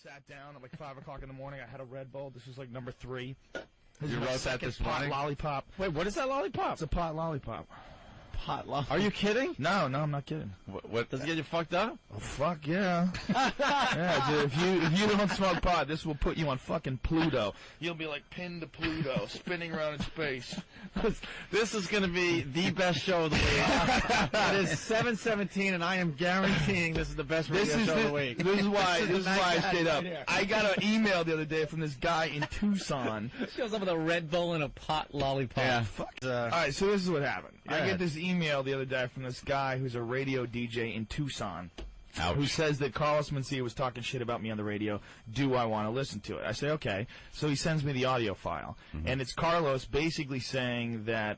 sat down at like 5 o'clock in the morning. I had a Red Bull. This was like number 3. You wrote that this morning? Pot lollipop. Wait, what is that lollipop? It's a pot lollipop. Pot lollipop. Are you kidding? No, I'm not kidding. What does it get you fucked up? Oh, fuck yeah. Yeah, dude, if you don't smoke pot, this will put you on fucking Pluto. You'll be like pinned to Pluto, spinning around in space. This is going to be the best show of the week. It is 7:17, and I am guaranteeing this is the best radio show of the week. This is why I stayed up. I got an email the other day from this guy in Tucson. Shows up with a Red Bull and a pot lollipop. Yeah. Fuck. All right, so this is what happened. I get this email the other day from this guy who's a radio DJ in Tucson. Ouch. Who says that Carlos Mencia was talking shit about me on the radio. Do I want to listen to it? I say, okay. So he sends me the audio file. And it's Carlos basically saying that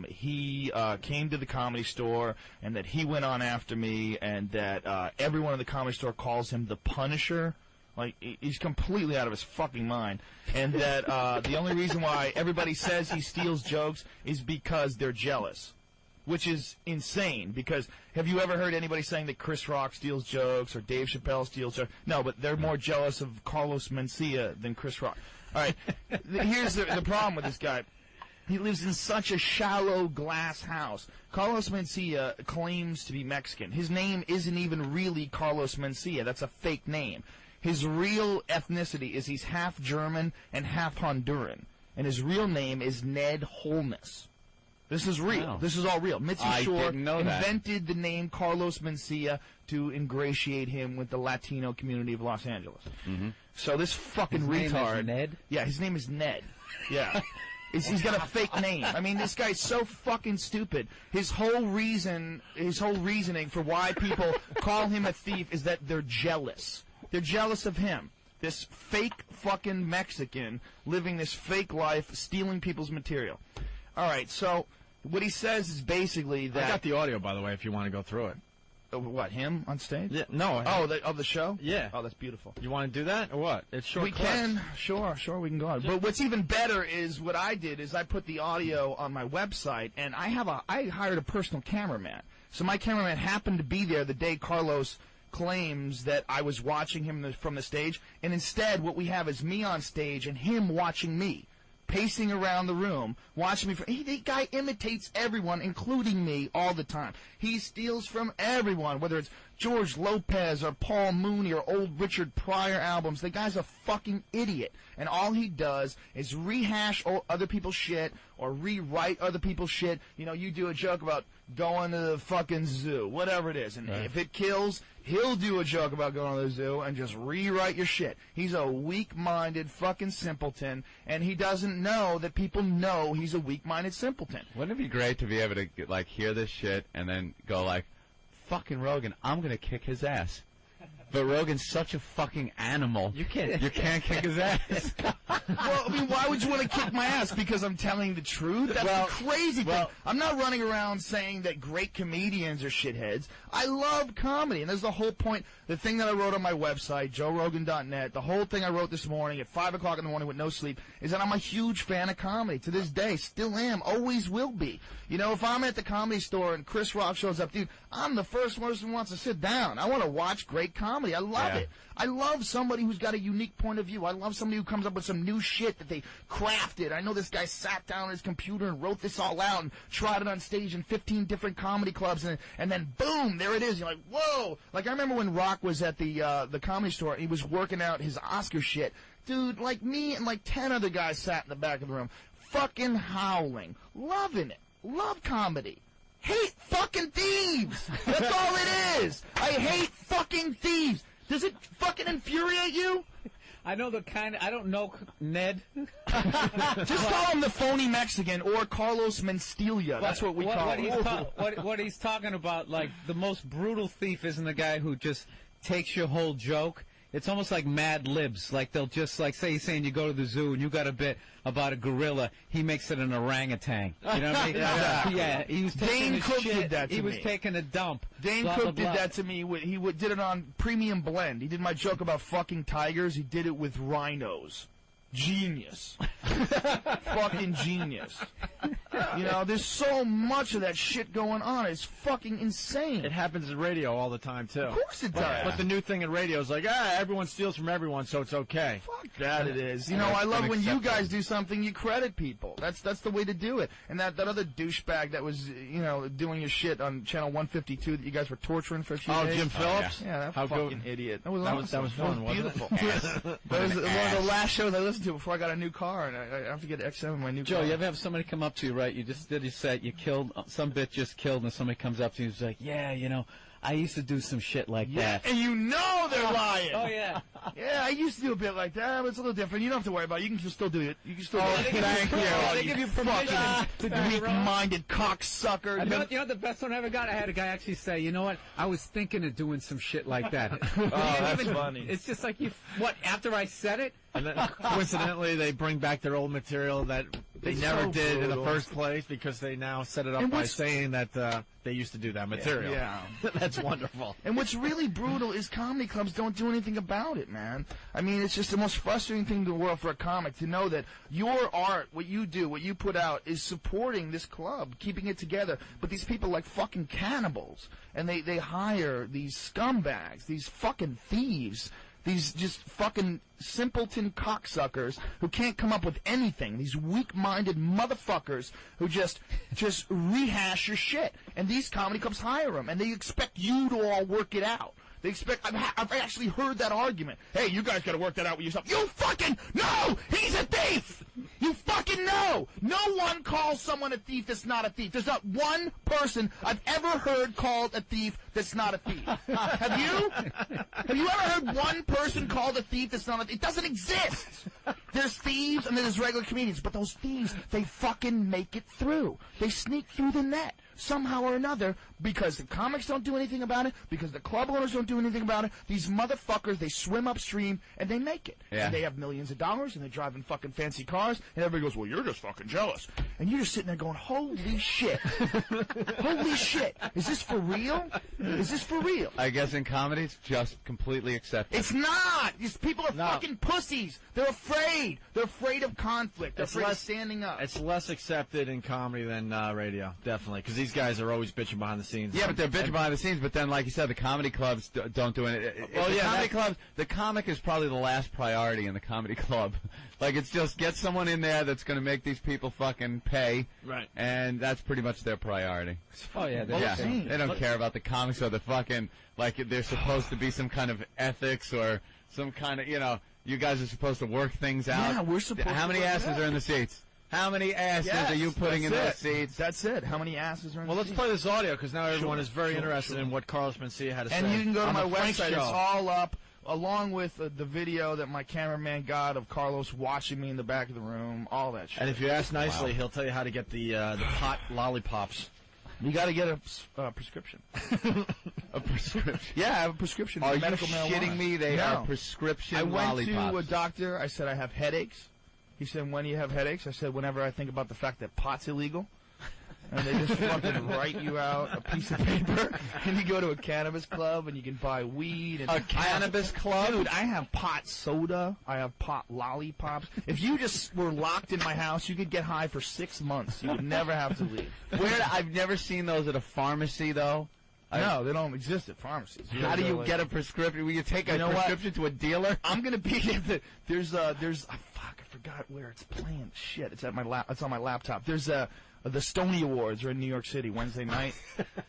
he came to the Comedy Store and that he went on after me and that everyone in the Comedy Store calls him the Punisher. Like, he's completely out of his fucking mind. And that the only reason why everybody says he steals jokes is because they're jealous. Which is insane, because have you ever heard anybody saying that Chris Rock steals jokes or Dave Chappelle steals jokes? No, but they're more jealous of Carlos Mencia than Chris Rock. All right, here's the problem with this guy. He lives in such a shallow glass house. Carlos Mencia claims to be Mexican. His name isn't even really Carlos Mencia. That's a fake name. His real ethnicity is he's half German and half Honduran. And his real name is Ned Holness. This is real. Wow. This is all real. Mitzi Shore invented the name Carlos Mencia to ingratiate him with the Latino community of Los Angeles. So this fucking retard. Name is Ned? Yeah, his name is Ned. Yeah. He's got a fake name. I mean, this guy's so fucking stupid. His whole reasoning for why people call him a thief is that they're jealous. They're jealous of him. This fake fucking Mexican living this fake life, stealing people's material. All right, so what he says is basically that... I got the audio, by the way, if you want to go through it. What, him on stage? Yeah, no. Oh, of the show? Yeah. Oh, that's beautiful. You want to do that, or what? It's short clips. We can. Sure, we can go on. But what's even better is what I did is I put the audio on my website, and I hired a personal cameraman. So my cameraman happened to be there the day Carlos claims that I was watching him from the stage, and instead what we have is me on stage and him watching me. Pacing around the room, watching me. The guy imitates everyone, including me, all the time. He steals from everyone, whether it's George Lopez or Paul Mooney or old Richard Pryor albums. The guy's a fucking idiot. And all he does is rehash other people's shit or rewrite other people's shit. You know, you do a joke about going to the fucking zoo, whatever it is. And if it kills, he'll do a joke about going to the zoo and just rewrite your shit. He's a weak-minded fucking simpleton, and he doesn't know that people know he's a weak-minded simpleton. Wouldn't it be great to be able to, like, hear this shit and then go like, fucking Rogan, I'm gonna kick his ass. But Rogan's such a fucking animal. You can't kick his ass. Well, I mean, why would you want to kick my ass? Because I'm telling the truth? That's the crazy thing. I'm not running around saying that great comedians are shitheads. I love comedy, and that's the whole point. The thing that I wrote on my website, joerogan.net, the whole thing I wrote this morning at 5 o'clock in the morning with no sleep, is that I'm a huge fan of comedy. To this day, still am, always will be. You know, if I'm at the Comedy Store and Chris Rock shows up, dude, I'm the first person who wants to sit down. I want to watch great comedy. I love it. I love somebody who's got a unique point of view. I love somebody who comes up with some new shit that they crafted. I know this guy sat down on his computer and wrote this all out and tried it on stage in 15 different comedy clubs, and then boom, there it is. You're like, whoa! Like, I remember when Rock was at the Comedy Store and he was working out his Oscar shit. Dude, like me and like 10 other guys sat in the back of the room, fucking howling, loving it. Love comedy. Hate fucking thieves! That's all it is! I hate fucking thieves! Does it fucking infuriate you? I know the kind. I don't know Ned. Just call him the phony Mexican or Carlos Menstealia. That's what we call him. What he's talking about, like, the most brutal thief isn't the guy who just takes your whole joke. It's almost like Mad Libs. Like, they'll just, like, say he's saying you go to the zoo and you got a bit about a gorilla. He makes it an orangutan. You know what I mean? Yeah. He was taking Dane Cook shit. did that to me. He was taking a dump. Dane Cook did that to me. He did it on Premium Blend. He did my joke about fucking tigers. He did it with rhinos. Genius. Fucking genius. You know, there's so much of that shit going on. It's fucking insane. It happens in radio all the time, too. Of course it does. But the new thing in radio is like, everyone steals from everyone, so it's okay. Fuck that it is. You know, I love when you guys do something, you credit people. That's the way to do it. And that other douchebag that was, you know, doing your shit on channel 152 that you guys were torturing for a few days. Jim Phillips? Yeah, that fucking idiot. That was awesome. That was fun, wasn't beautiful. That was one of the last shows I listened to before I got a new car, and I have to get XM in my new car. Joe, you ever have somebody come up to you, right? You just did your set, you killed, some bitch just killed, and somebody comes up to you and is like, yeah, you know, I used to do some shit like that. And you know they're lying. Oh, yeah. Yeah, I used to do a bit like that, but it's a little different. You don't have to worry about it. You can still do it. You can still do it. Thank you. They give you permission. Weak-minded cocksucker. You know the best one I ever got? I had a guy actually say, you know what? I was thinking of doing some shit like that. That's funny. It's just like, after I said it? And then, coincidentally, they bring back their old material that they never did in the first place because they now set it up by saying that they used to do that material. Yeah. That's wonderful. And what's really brutal is comedy clubs don't do anything about it, man. I mean, it's just the most frustrating thing in the world for a comic to know that your art, what you do, what you put out, is supporting this club, keeping it together. But these people are like fucking cannibals, and they hire these scumbags, these fucking thieves, these just fucking simpleton cocksuckers who can't come up with anything. These weak-minded motherfuckers who just rehash your shit. And these comedy clubs hire them, and they expect you to all work it out. They expect. I've actually heard that argument. Hey, you guys got to work that out with yourself. You fucking know he's a thief. You fucking know. No one calls someone a thief that's not a thief. There's not one person I've ever heard called a thief that's not a thief. Have you? Have you ever heard one person called a thief that's not a thief? It doesn't exist. There's thieves and there's regular comedians, but those thieves, they fucking make it through. They sneak through the net somehow or another because the comics don't do anything about it, because the club owners don't do anything about it. These motherfuckers, they swim upstream and they make it. Yeah. And they have millions of dollars and they're driving fucking fancy cars and everybody goes, well, you're just fucking jealous. And you're just sitting there going, holy shit. Holy shit. Is this for real? Is this for real? I guess in comedy it's just completely accepted. It's not. These people are fucking pussies. They're afraid. They're afraid of conflict. They're afraid of standing up. It's less accepted in comedy than radio, definitely, because these guys are always bitching behind the scenes. Yeah, but they're bitching behind the scenes. But then, like you said, the comedy clubs don't do it. Well, yeah, comedy clubs. The comic is probably the last priority in the comedy club. Like, it's just get someone in there that's going to make these people fucking pay. Right. And that's pretty much their priority. Oh, yeah. They don't care about the comics or the fucking, like, there's supposed to be some kind of ethics or some kind of, you know, you guys are supposed to work things out. Yeah, we're supposed to. How many asses are in the seats? How many asses are you putting in those seats? That's it. How many asses are in the seats? Well, let's play this audio, because now everyone is very interested in what Carlos Mencia had to say. And you can go to my website. Show. It's all up, along with the video that my cameraman got of Carlos watching me in the back of the room, all that shit. And if you ask nicely, he'll tell you how to get the pot lollipops. You got to get a prescription. A prescription? Yeah, I have a prescription. Are you medical shitting marijuana. me? They No. are prescription I went lollipops. to a doctor. I said I have headaches. He said, when do you have headaches? I said, whenever I think about the fact that pot's illegal. And they just fucking write you out a piece of paper, and you go to a cannabis club, and you can buy weed. And A cannabis club? Dude, I have pot soda. I have pot lollipops. If you just were locked in my house, you could get high for 6 months. You would never have to leave. I've never seen those at a pharmacy, though. No, they don't exist at pharmacies. How do you get a prescription? Will you take a prescription to a dealer? I'm gonna be at the. There's I forgot where it's playing. Shit, it's at my It's on my laptop. There's the Stony Awards are in New York City Wednesday night,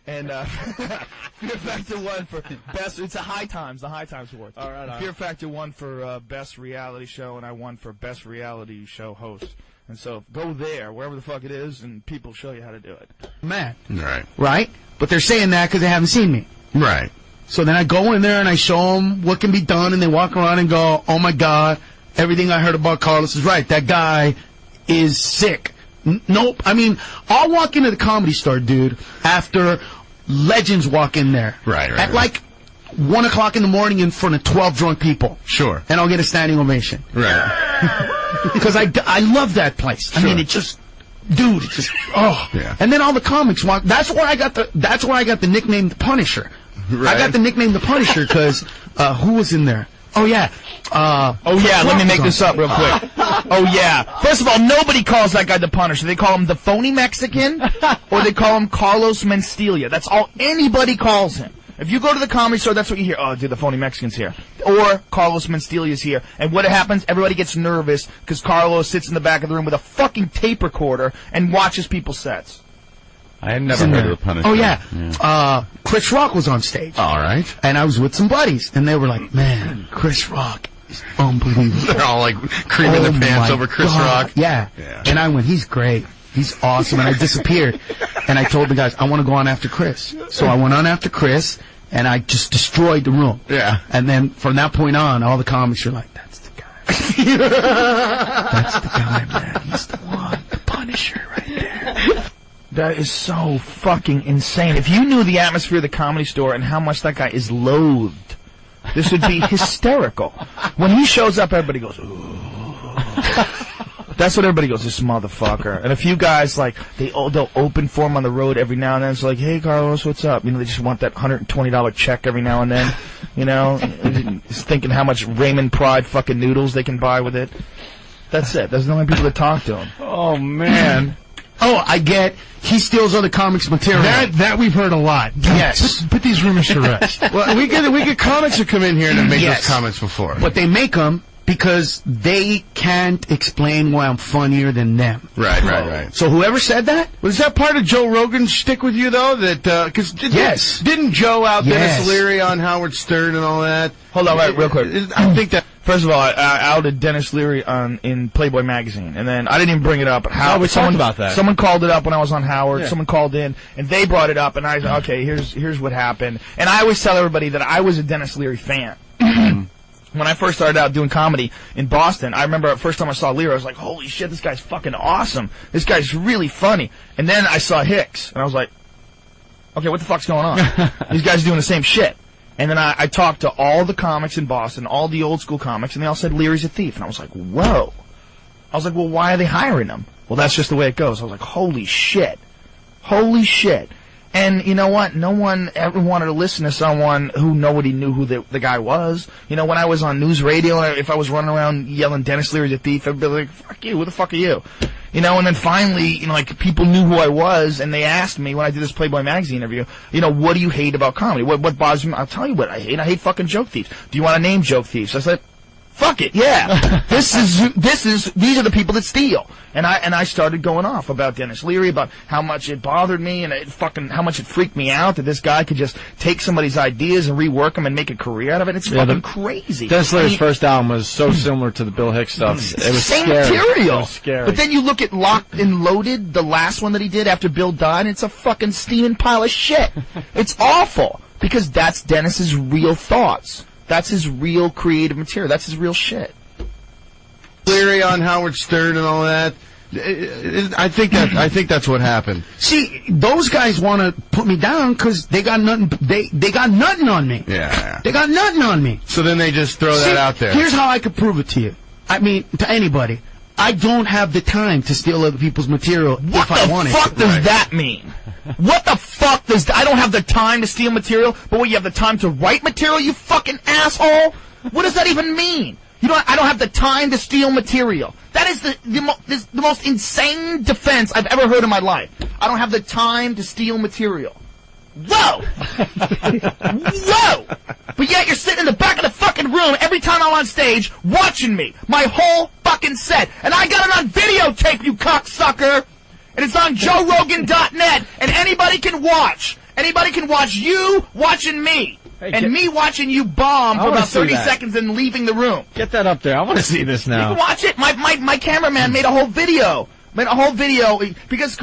and Fear Factor won for best. It's the High Times Awards. All right. Fear Factor won for best reality show, and I won for best reality show host. And so go there, wherever the fuck it is, and people show you how to do it. Man. Right? But they're saying that because they haven't seen me. Right. So then I go in there and I show them what can be done, and they walk around and go, oh my God, everything I heard about Carlos is right. That guy is sick. Nope. I mean, I'll walk into the Comedy Store, dude, after legends walk in there. Right. At like 1 o'clock in the morning in front of 12 drunk people. Sure. And I'll get a standing ovation. Right. Because I love that place. Sure. I mean, it just, dude, it's just, oh. Yeah. And then all the comics walk. That's where I got the nickname The Punisher. Right. I got the nickname The Punisher because who was in there? Oh, yeah. Let me make this up real quick. Oh, yeah. First of all, nobody calls that guy the Punisher. They call him the phony Mexican, or they call him Carlos Menstealia. That's all anybody calls him. If you go to the Comedy Store, that's what you hear. Oh, dude, the phony Mexican's here. Or Carlos Menstelia's here. And what happens, everybody gets nervous because Carlos sits in the back of the room with a fucking tape recorder and watches people's sets. I had never heard of the Punisher. Oh, yeah. Chris Rock was on stage. All right. And I was with some buddies, and they were like, man, Chris Rock is unbelievable. They're all like creaming their pants over Chris Rock. Yeah. And I went, he's great. He's awesome. And I disappeared. And I told the guys, I want to go on after Chris. So I went on after Chris, and I just destroyed the room. Yeah. And then from that point on, all the comics are like, that's the guy. That's the guy, man. He's the one. The Punisher right there. That is so fucking insane. If you knew the atmosphere of the Comedy Store and how much that guy is loathed, this would be hysterical. When he shows up, everybody goes, ooh. That's what everybody goes, this motherfucker. And a few guys, like, they'll open for him on the road every now and then. It's like, hey, Carlos, what's up? You know, they just want that $120 check every now and then. You know, just thinking how much Raymond Pride fucking noodles they can buy with it. That's it. There's no people to talk to him. Oh, man. Oh, I get. He steals other comics' material. That we've heard a lot. Yes. Put these rumors to rest. Well, we get comics who come in here and have made those comments before. But they make them because they can't explain why I'm funnier than them. Right. So whoever said that? Was that part of Joe Rogan's shtick with you, though? That because didn't Joe out Dennis Leary on Howard Stern and all that? Hold on, real quick. I think that. First of all, I outed Dennis Leary in Playboy magazine, and then I didn't even bring it up. We talked about that. Someone called it up when I was on Howard. Yeah. Someone called in, and they brought it up, and I said, okay, here's what happened. And I always tell everybody that I was a Dennis Leary fan. When I first started out doing comedy in Boston, I remember the first time I saw Leary, I was like, holy shit, this guy's fucking awesome. This guy's really funny. And then I saw Hicks, and I was like, okay, what the fuck's going on? These guys are doing the same shit. And then I talked to all the comics in Boston, all the old school comics, and they all said Leary's a thief. And I was like, whoa. I was like, well, why are they hiring him? Well, that's just the way it goes. I was like, holy shit. Holy shit. And you know what? No one ever wanted to listen to someone who nobody knew who the guy was. You know, when I was on news radio, if I was running around yelling Dennis Leary's a thief, everybody would be like, fuck you, who the fuck are you? You know, and then finally, you know, like, people knew who I was, and they asked me when I did this Playboy magazine interview, you know, what do you hate about comedy? What bothers me? I'll tell you what I hate. I hate fucking joke thieves. Do you want to name joke thieves? I said, fuck it, yeah. These are the people that steal. And I started going off about Dennis Leary, about how much it bothered me, and how much it freaked me out that this guy could just take somebody's ideas and rework them and make a career out of it. It's fucking crazy. Dennis Leary's first album was so similar to the Bill Hicks stuff. It was same scary. material. It was scary. But then you look at Locked and Loaded, the last one that he did after Bill died, and it's a fucking steaming pile of shit. It's awful. Because that's Dennis's real thoughts. That's his real creative material. That's his real shit. Leary on Howard Stern and all that. I think that's what happened. See, those guys want to put me down because they got nothing. They got nothing on me. Yeah. They got nothing on me. So then they just throw that out there. Here's how I could prove it to you. I mean, to anybody. I don't have the time to steal other people's material if I wanted to. What the fuck does that mean? What the fuck does I don't have the time to steal material, but what, you have the time to write material, you fucking asshole? What does that even mean? I don't have the time to steal material. That is the most insane defense I've ever heard in my life. I don't have the time to steal material. Whoa! Whoa! But yet you're sitting in the back of the fucking room every time I'm on stage watching me. My whole fucking set. And I got it on videotape, you cocksucker! And it's on JoeRogan.net, and anybody can watch. Anybody can watch you watching me. And me watching you bomb for about 30 seconds and leaving the room. Get that up there. I want to see this now. You can watch it. My cameraman made a whole video. Because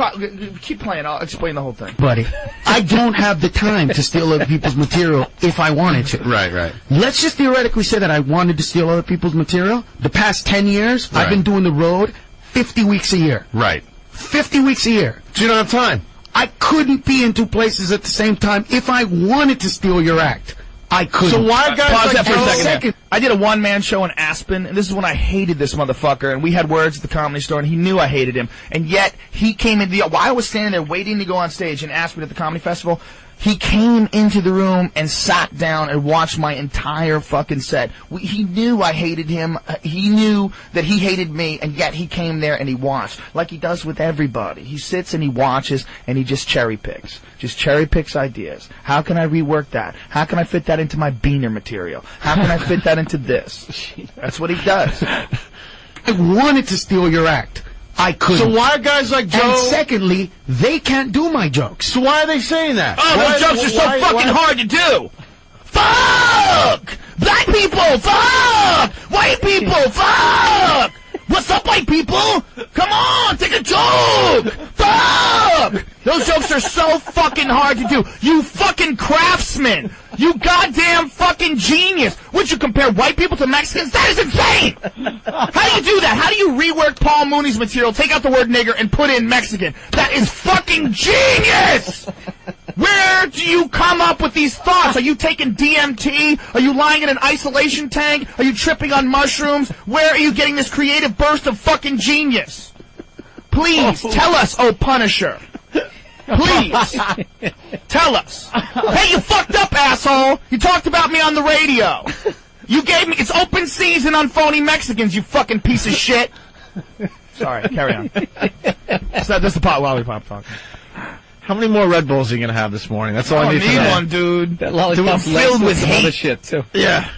keep playing. I'll explain the whole thing. Buddy, I don't have the time to steal other people's material if I wanted to. Right. Let's just theoretically say that I wanted to steal other people's material. The past 10 years, I've been doing the road 50 weeks a year. Right. 50 weeks a year. So you don't have time. I couldn't be in two places at the same time if I wanted to steal your act. I couldn't. So why guys pause like that for a second. I did a one-man show in Aspen, and this is when I hated this motherfucker, and we had words at the Comedy Store, and he knew I hated him, and yet he came in while I was standing there waiting to go on stage in Aspen at the Comedy Festival, He came into the room and sat down and watched my entire fucking set. He knew I hated him. He knew that he hated me, and yet he came there and he watched, like he does with everybody. He sits and he watches, and he just cherry picks. Just cherry picks ideas. How can I rework that? How can I fit that into my Beaner material? How can I fit that into this? That's what he does. I wanted to steal your act. I couldn't. So why are guys like Joe... And secondly, they can't do my jokes. So why are they saying that? Oh, those jokes are so fucking hard to do! Fuck! Black people, fuck! White people, fuck! What's up, white people? Come on, take a joke! Fuck! Those jokes are so fucking hard to do. You fucking craftsman! You goddamn fucking genius! Would you compare white people to Mexicans? That is insane! How do you do that? How do you rework Paul Mooney's material, take out the word nigger, and put in Mexican? That is fucking genius! Where do you come up with these thoughts? Are you taking DMT? Are you lying in an isolation tank? Are you tripping on mushrooms? Where are you getting this creative burst of fucking genius? Please, tell us, oh Punisher. Please, tell us. Hey, you fucked up, asshole. You talked about me on the radio. You gave me, it's open season on phony Mexicans, you fucking piece of shit. Sorry, carry on. That's the pot lollipop talking. How many more Red Bulls are you going to have this morning? That's all I need to know. One, dude. That lollipop's filled with hate. Other shit, too. Yeah.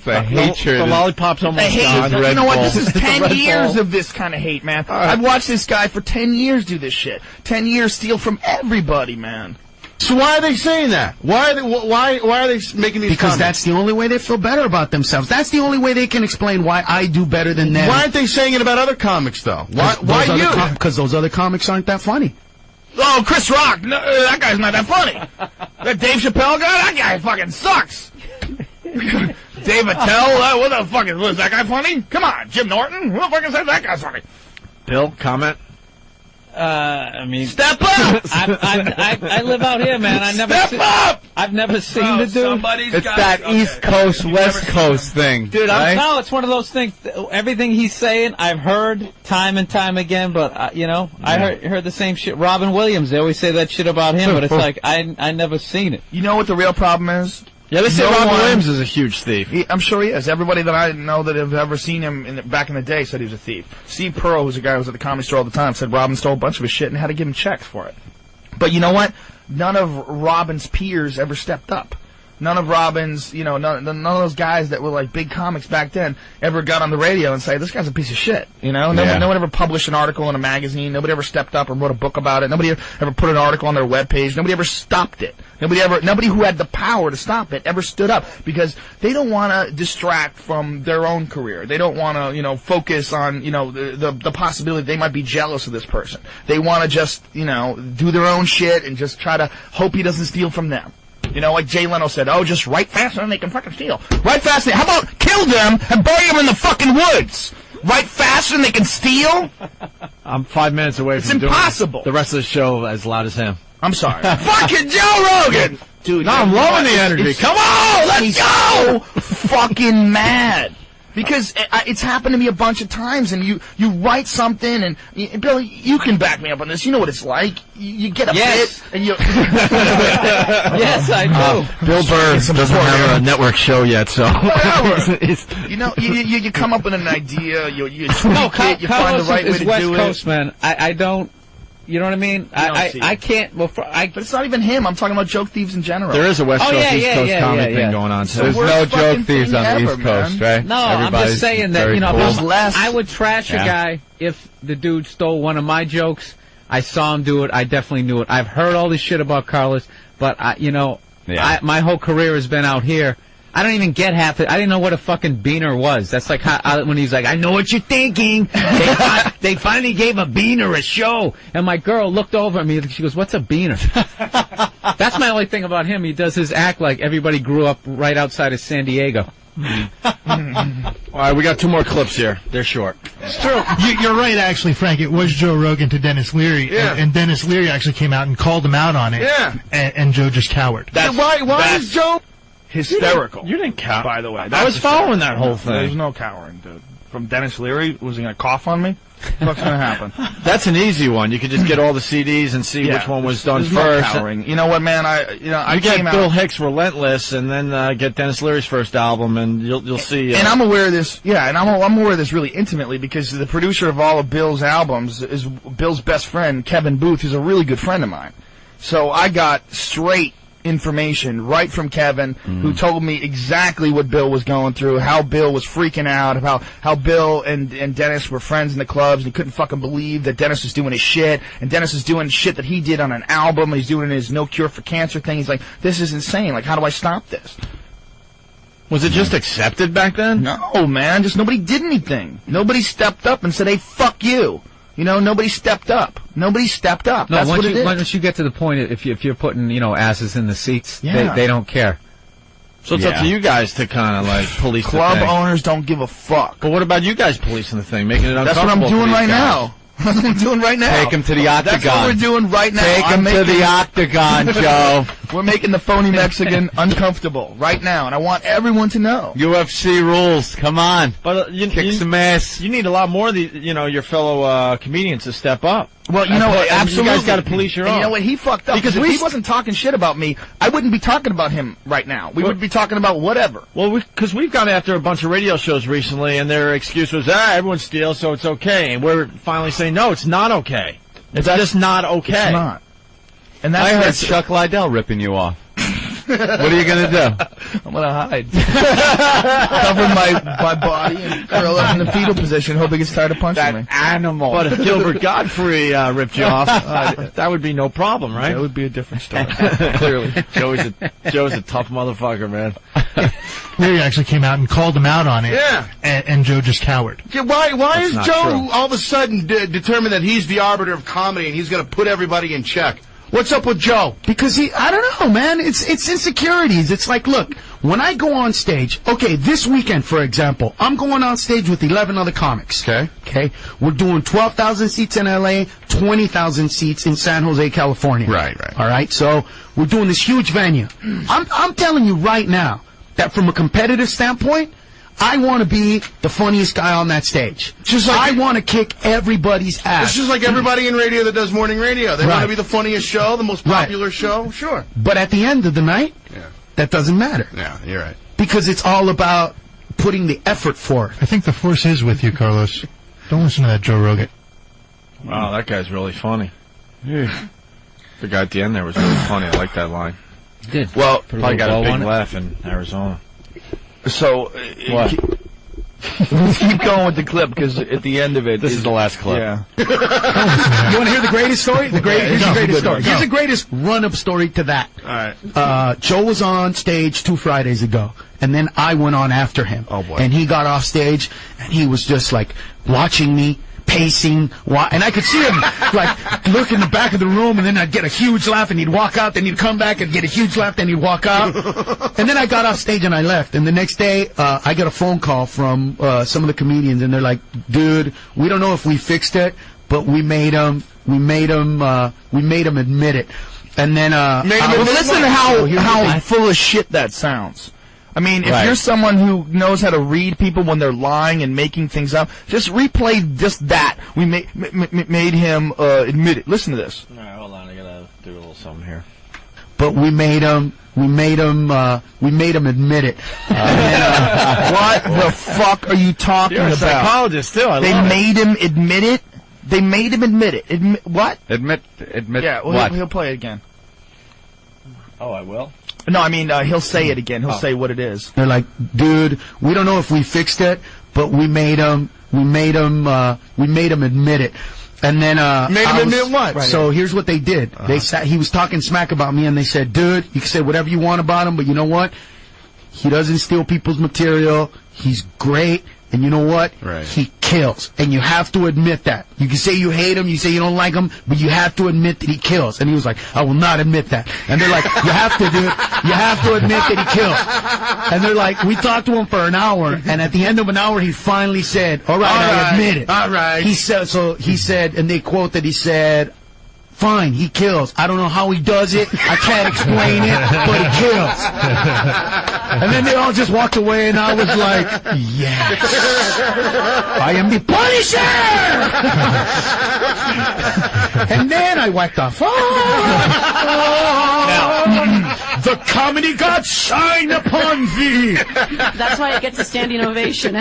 The hatred. The lollipop's almost gone. You know what? This is 10 years of this kind of hate, man. I've watched this guy for 10 years do this shit. 10 years steal from everybody, man. So why are they saying that? Why are they making these Because comments? that's the only way they feel better about themselves. That's the only way they can explain why I do better than them. Why aren't they saying it about other comics, though? Why you? Because those other comics aren't that funny. Oh, Chris Rock. No, that guy's not that funny. That Dave Chappelle guy, that guy fucking sucks. Dave Attell, what the fuck is that guy funny? Come on, Jim Norton? Who the fuck says that guy's funny? Bill, comment? I mean, step up! I live out here, man. I've never seen the dude. It's that East Coast, West Coast thing. Dude, no, it's one of those things. Everything he's saying, I've heard time and time again, but, you know, I heard the same shit. Robin Williams, they always say that shit about him, but it's like, I never seen it. You know what the real problem is? Yeah, they say Robin Williams is a huge thief. I'm sure he is. Everybody that I know that have ever seen him back in the day said he was a thief. Steve Pearl, who's a guy who was at the Comedy Store all the time, said Robin stole a bunch of his shit and had to give him checks for it. But you know what? None of Robin's peers ever stepped up. None of Robin's, you know, none of those guys that were like big comics back then ever got on the radio and say, this guy's a piece of shit, you know? No one ever published an article in a magazine. Nobody ever stepped up and wrote a book about it. Nobody ever put an article on their webpage. Nobody ever stopped it. Nobody who had the power to stop it ever stood up because they don't want to distract from their own career. They don't want to, you know, focus on, you know, the possibility they might be jealous of this person. They want to just, you know, do their own shit and just try to hope he doesn't steal from them. You know, like Jay Leno said, oh, just write faster and they can fucking steal. Write faster. How about kill them and bury them in the fucking woods? Write faster and they can steal? I'm 5 minutes away from doing the rest of the show as loud as him. I'm sorry. Fucking Joe Rogan! Dude, no, I'm loving the energy. Come on, let's go! Fucking mad. Because it's happened to me a bunch of times, and you write something, and Billy, you can back me up on this. You know what it's like. You get a bit, and you. Yes, I do. Bill Burr doesn't have a network show yet, so. You know, you come up with an idea, you tweak it, you find the right way to do it. West Coast, man. I don't. You know what I mean? I can't. Well, but it's not even him. I'm talking about joke thieves in general. There is a West Coast, East Coast comedy thing going on. So there's no joke thieves on the East Coast, right? No, I'm just saying that, you know, I would trash a guy if the dude stole one of my jokes. I saw him do it. I definitely knew it. I've heard all this shit about Carlos, but you know, my whole career has been out here. I don't even get half it. I didn't know what a fucking beaner was. That's like how, when he's like, I know what you're thinking. They finally gave a beaner a show. And my girl looked over at me. She goes, what's a beaner? That's my only thing about him. He does his act like everybody grew up right outside of San Diego. All right, we got 2 more clips here. They're short. It's true. You're right, actually, Frank. It was Joe Rogan to Dennis Leary, and Dennis Leary actually came out and called him out on it. Yeah. And Joe just cowered. Why is Joe hysterical? You didn't cower. By the way, I was following that whole thing. There's no cowering, dude. from Dennis Leary? Was he going to cough on me? What's going to happen? That's an easy one. You could just get all the CDs and see which one was done first. No you know what, man? I get Bill Hicks' Relentless, and then get Dennis Leary's first album, and you'll see. And I'm aware of this. Yeah, and I'm aware of this really intimately because the producer of all of Bill's albums is Bill's best friend, Kevin Booth, who's a really good friend of mine. So I got straight information right from Kevin, who told me exactly what Bill was going through, how Bill was freaking out, how Bill and Dennis were friends in the clubs, and he couldn't fucking believe that Dennis was doing his shit, and Dennis is doing shit that he did on an album, and he's doing his No Cure for Cancer thing. He's like, this is insane. Like, how do I stop this? Was it just accepted back then? No, man. Just nobody did anything. Nobody stepped up and said, hey, fuck you. You know, nobody stepped up. Nobody stepped up. No, That's what it is. Once you get to the point, if you're putting, asses in the seats, they don't care. So it's up to you guys to kind of like police Club the thing. owners don't give a fuck. But what about you guys policing the thing, making it uncomfortable? That's what I'm doing right guys? now. That's what I'm doing right now. Take him to the octagon. That's what we're doing right now. Take him to the octagon, Joe. We're making the phony Mexican uncomfortable right now, and I want everyone to know. UFC rules. Come on. But kick some ass. You need a lot more of your fellow comedians to step up. Well, you know what? Absolutely. You guys got to police your own. You know what? He fucked up. Because if he wasn't talking shit about me, I wouldn't be talking about him right now. We would be talking about whatever. Well, because we've gone after a bunch of radio shows recently, and their excuse was, everyone steals, so it's okay. And we're finally saying, no, it's not okay. It's just not okay. It's not. And that's I heard Chuck Liddell ripping you off. What are you going to do? I'm going to hide. Cover my body and curl up in the fetal position, hoping he gets tired of punching me. Animal. But if Gilbert Godfrey ripped you off, that would be no problem, right? That would be a different story. Clearly. Joe's a tough motherfucker, man. Leary actually came out and called him out on it. Yeah. And Joe just cowered. Yeah, why is Joe true. all of a sudden determined that he's the arbiter of comedy and he's going to put everybody in check? What's up with Joe? Because I don't know, man. It's insecurities. It's like, look, when I go on stage, okay, this weekend, for example, I'm going on stage with 11 other comics. Okay. We're doing 12,000 seats in L.A., 20,000 seats in San Jose, California. Right. All right. So we're doing this huge venue. I'm telling you right now that from a competitive standpoint, I want to be the funniest guy on that stage. Just like I want to kick everybody's ass. It's just like everybody in radio that does morning radio. They want to be the funniest show, the most popular show. Sure. But at the end of the night, that doesn't matter. Yeah, you're right. Because it's all about putting the effort forth. I think the force is with you, Carlos. Don't listen to that Joe Rogan. Wow, that guy's really funny. The guy at the end there was really funny. I like that line. Did. Well, probably got a big laugh in Arizona. So, what? Let's keep going with the clip because at the end of it, this is the last clip. Yeah. You want to hear the greatest story? Here's the greatest story. Here's the greatest run-up story to that. All right. Joe was on stage 2 Fridays ago, and then I went on after him. Oh boy! And he got off stage, and he was just like watching me. Pacing, and I could see him like look in the back of the room, and then I'd get a huge laugh, and he'd walk out, then he'd come back and get a huge laugh, then he'd walk out, and then I got off stage and I left. And the next day, I got a phone call from some of the comedians, and they're like, "Dude, we don't know if we fixed it, but we made him admit it." And then listen to how full of shit that sounds. I mean, if you're someone who knows how to read people when they're lying and making things up, just replay just that. We made him admit it. Listen to this. All right, hold on. I gotta do a little something here. But we made him admit it. What the fuck are you talking You're a about? psychologist too. They made him admit it. They made him admit it. What? Admit. Yeah, well, what? He'll play it again. Oh, I will. No, I mean he'll say it again. He'll say what it is. They're like, "Dude, we don't know if we fixed it, but we made him admit it." And then Made him admit what? Right. So here's what they did. He was talking smack about me, and they said, "Dude, you can say whatever you want about him, but you know what? He doesn't steal people's material. He's great, and you know what? Right. He kills, and you have to admit that. You can say you hate him, you say you don't like him, but you have to admit that he kills." And he was like, "I will not admit that." And they're like, "You have to, dude. You have to admit that he kills." And they're like, we talked to him for an hour, and at the end of an hour, he finally said, "All right, I admit it." All right. He said, and they quote that he said, Fine, he kills. I don't know how he does it. I can't explain it, but he kills. And then they all just walked away, and I was like, yes. I am the Punisher! And then I whacked off. The comedy god shine upon thee! That's why it gets a standing ovation.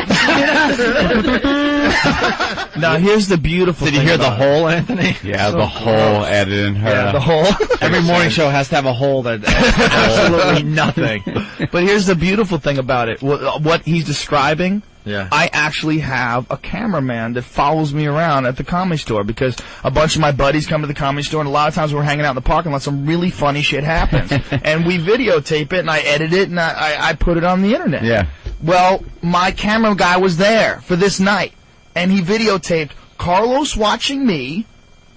Now, here's the beautiful thing. Did you hear the hole, Anthony? Yeah, the hole added in her. Yeah, the hole. Every morning show has to have a hole that absolutely nothing. But here's the beautiful thing about it. What he's describing, yeah. I actually have a cameraman that follows me around at the Comedy Store because a bunch of my buddies come to the Comedy Store, and a lot of times we're hanging out in the parking lot, some really funny shit happens. And we videotape it, and I edit it, and I put it on the internet. Yeah. Well, my camera guy was there for this night, and he videotaped Carlos watching me,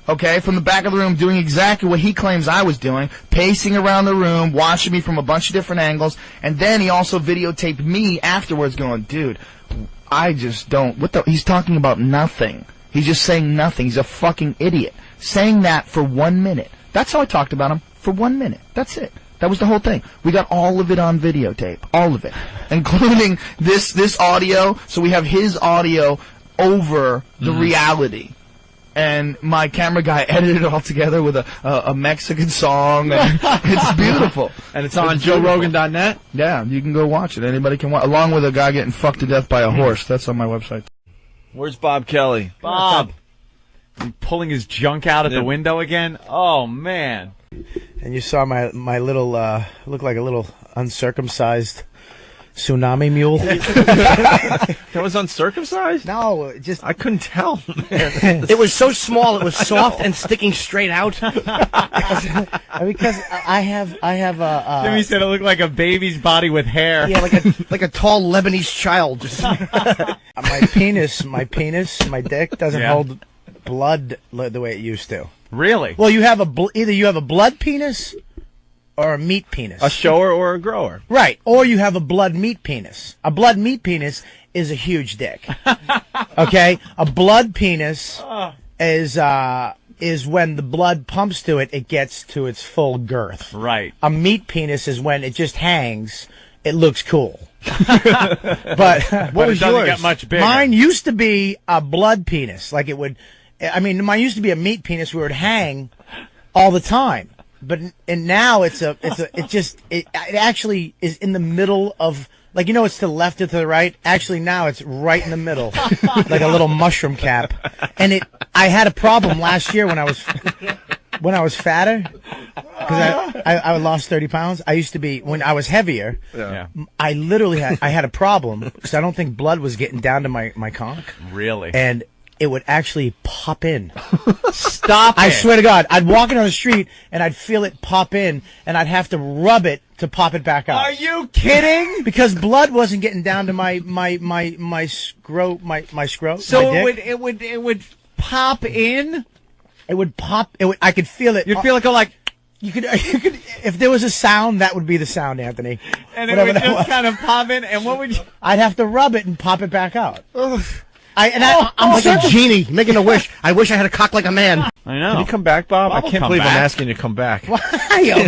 okay, from the back of the room doing exactly what he claims I was doing, pacing around the room, watching me from a bunch of different angles, and then he also videotaped me afterwards going, dude, I just don't, he's talking about nothing. He's just saying nothing. He's a fucking idiot. Saying that for 1 minute. That's how I talked about him, for 1 minute. That's it. That was the whole thing. We got all of it on videotape. All of it. Including this audio, so we have his audio over the reality. And my camera guy edited it all together with a Mexican song. And it's beautiful. And it's on JoeRogan.net? Yeah, you can go watch it. Anybody can watch. Along with a guy getting fucked to death by a horse. That's on my website. Where's Bob Kelly? Bob. You pulling his junk out at the window again? Oh, man. And you saw my little, looked like a little uncircumcised tsunami mule. That was uncircumcised? No, just I couldn't tell. It was so small, it was soft and sticking straight out. Because I have Jimmy said it looked like a baby's body with hair. Yeah, like a tall Lebanese child. Just my penis, my dick doesn't hold blood the way it used to. Really? Well, you have either you have a blood penis or a meat penis. A shower or a grower. Right. Or you have a blood meat penis. A blood meat penis is a huge dick. Okay? A blood penis is when the blood pumps to it, it gets to its full girth. Right. A meat penis is when it just hangs, it looks cool. But what was it doesn't yours? get much bigger. Mine used to be a blood penis. Like it would, I mean, mine used to be a meat penis where it would hang all the time. But now it actually is in the middle of, like, you know, it's to the left or to the right. Actually, now it's right in the middle, like a little mushroom cap. And I had a problem last year when I was fatter, because I lost 30 pounds. I used to be, when I was heavier. Yeah. I literally had a problem because I don't think blood was getting down to my conch. Really? And it would actually pop in. Stop it. I swear to God, I'd walk in on the street and I'd feel it pop in, and I'd have to rub it to pop it back up. Are you kidding? Because blood wasn't getting down to my scro. So it would pop in. It would pop. I could feel it. You'd feel it go like. You could. If there was a sound, that would be the sound, Anthony. And it would just kind of pop in. And what would you? I'd have to rub it and pop it back out. I'm like a genie making a wish. I wish I had a cock like a man. I know. Can you come back, Bob? Bob I can't believe I'm asking you to come back. Why?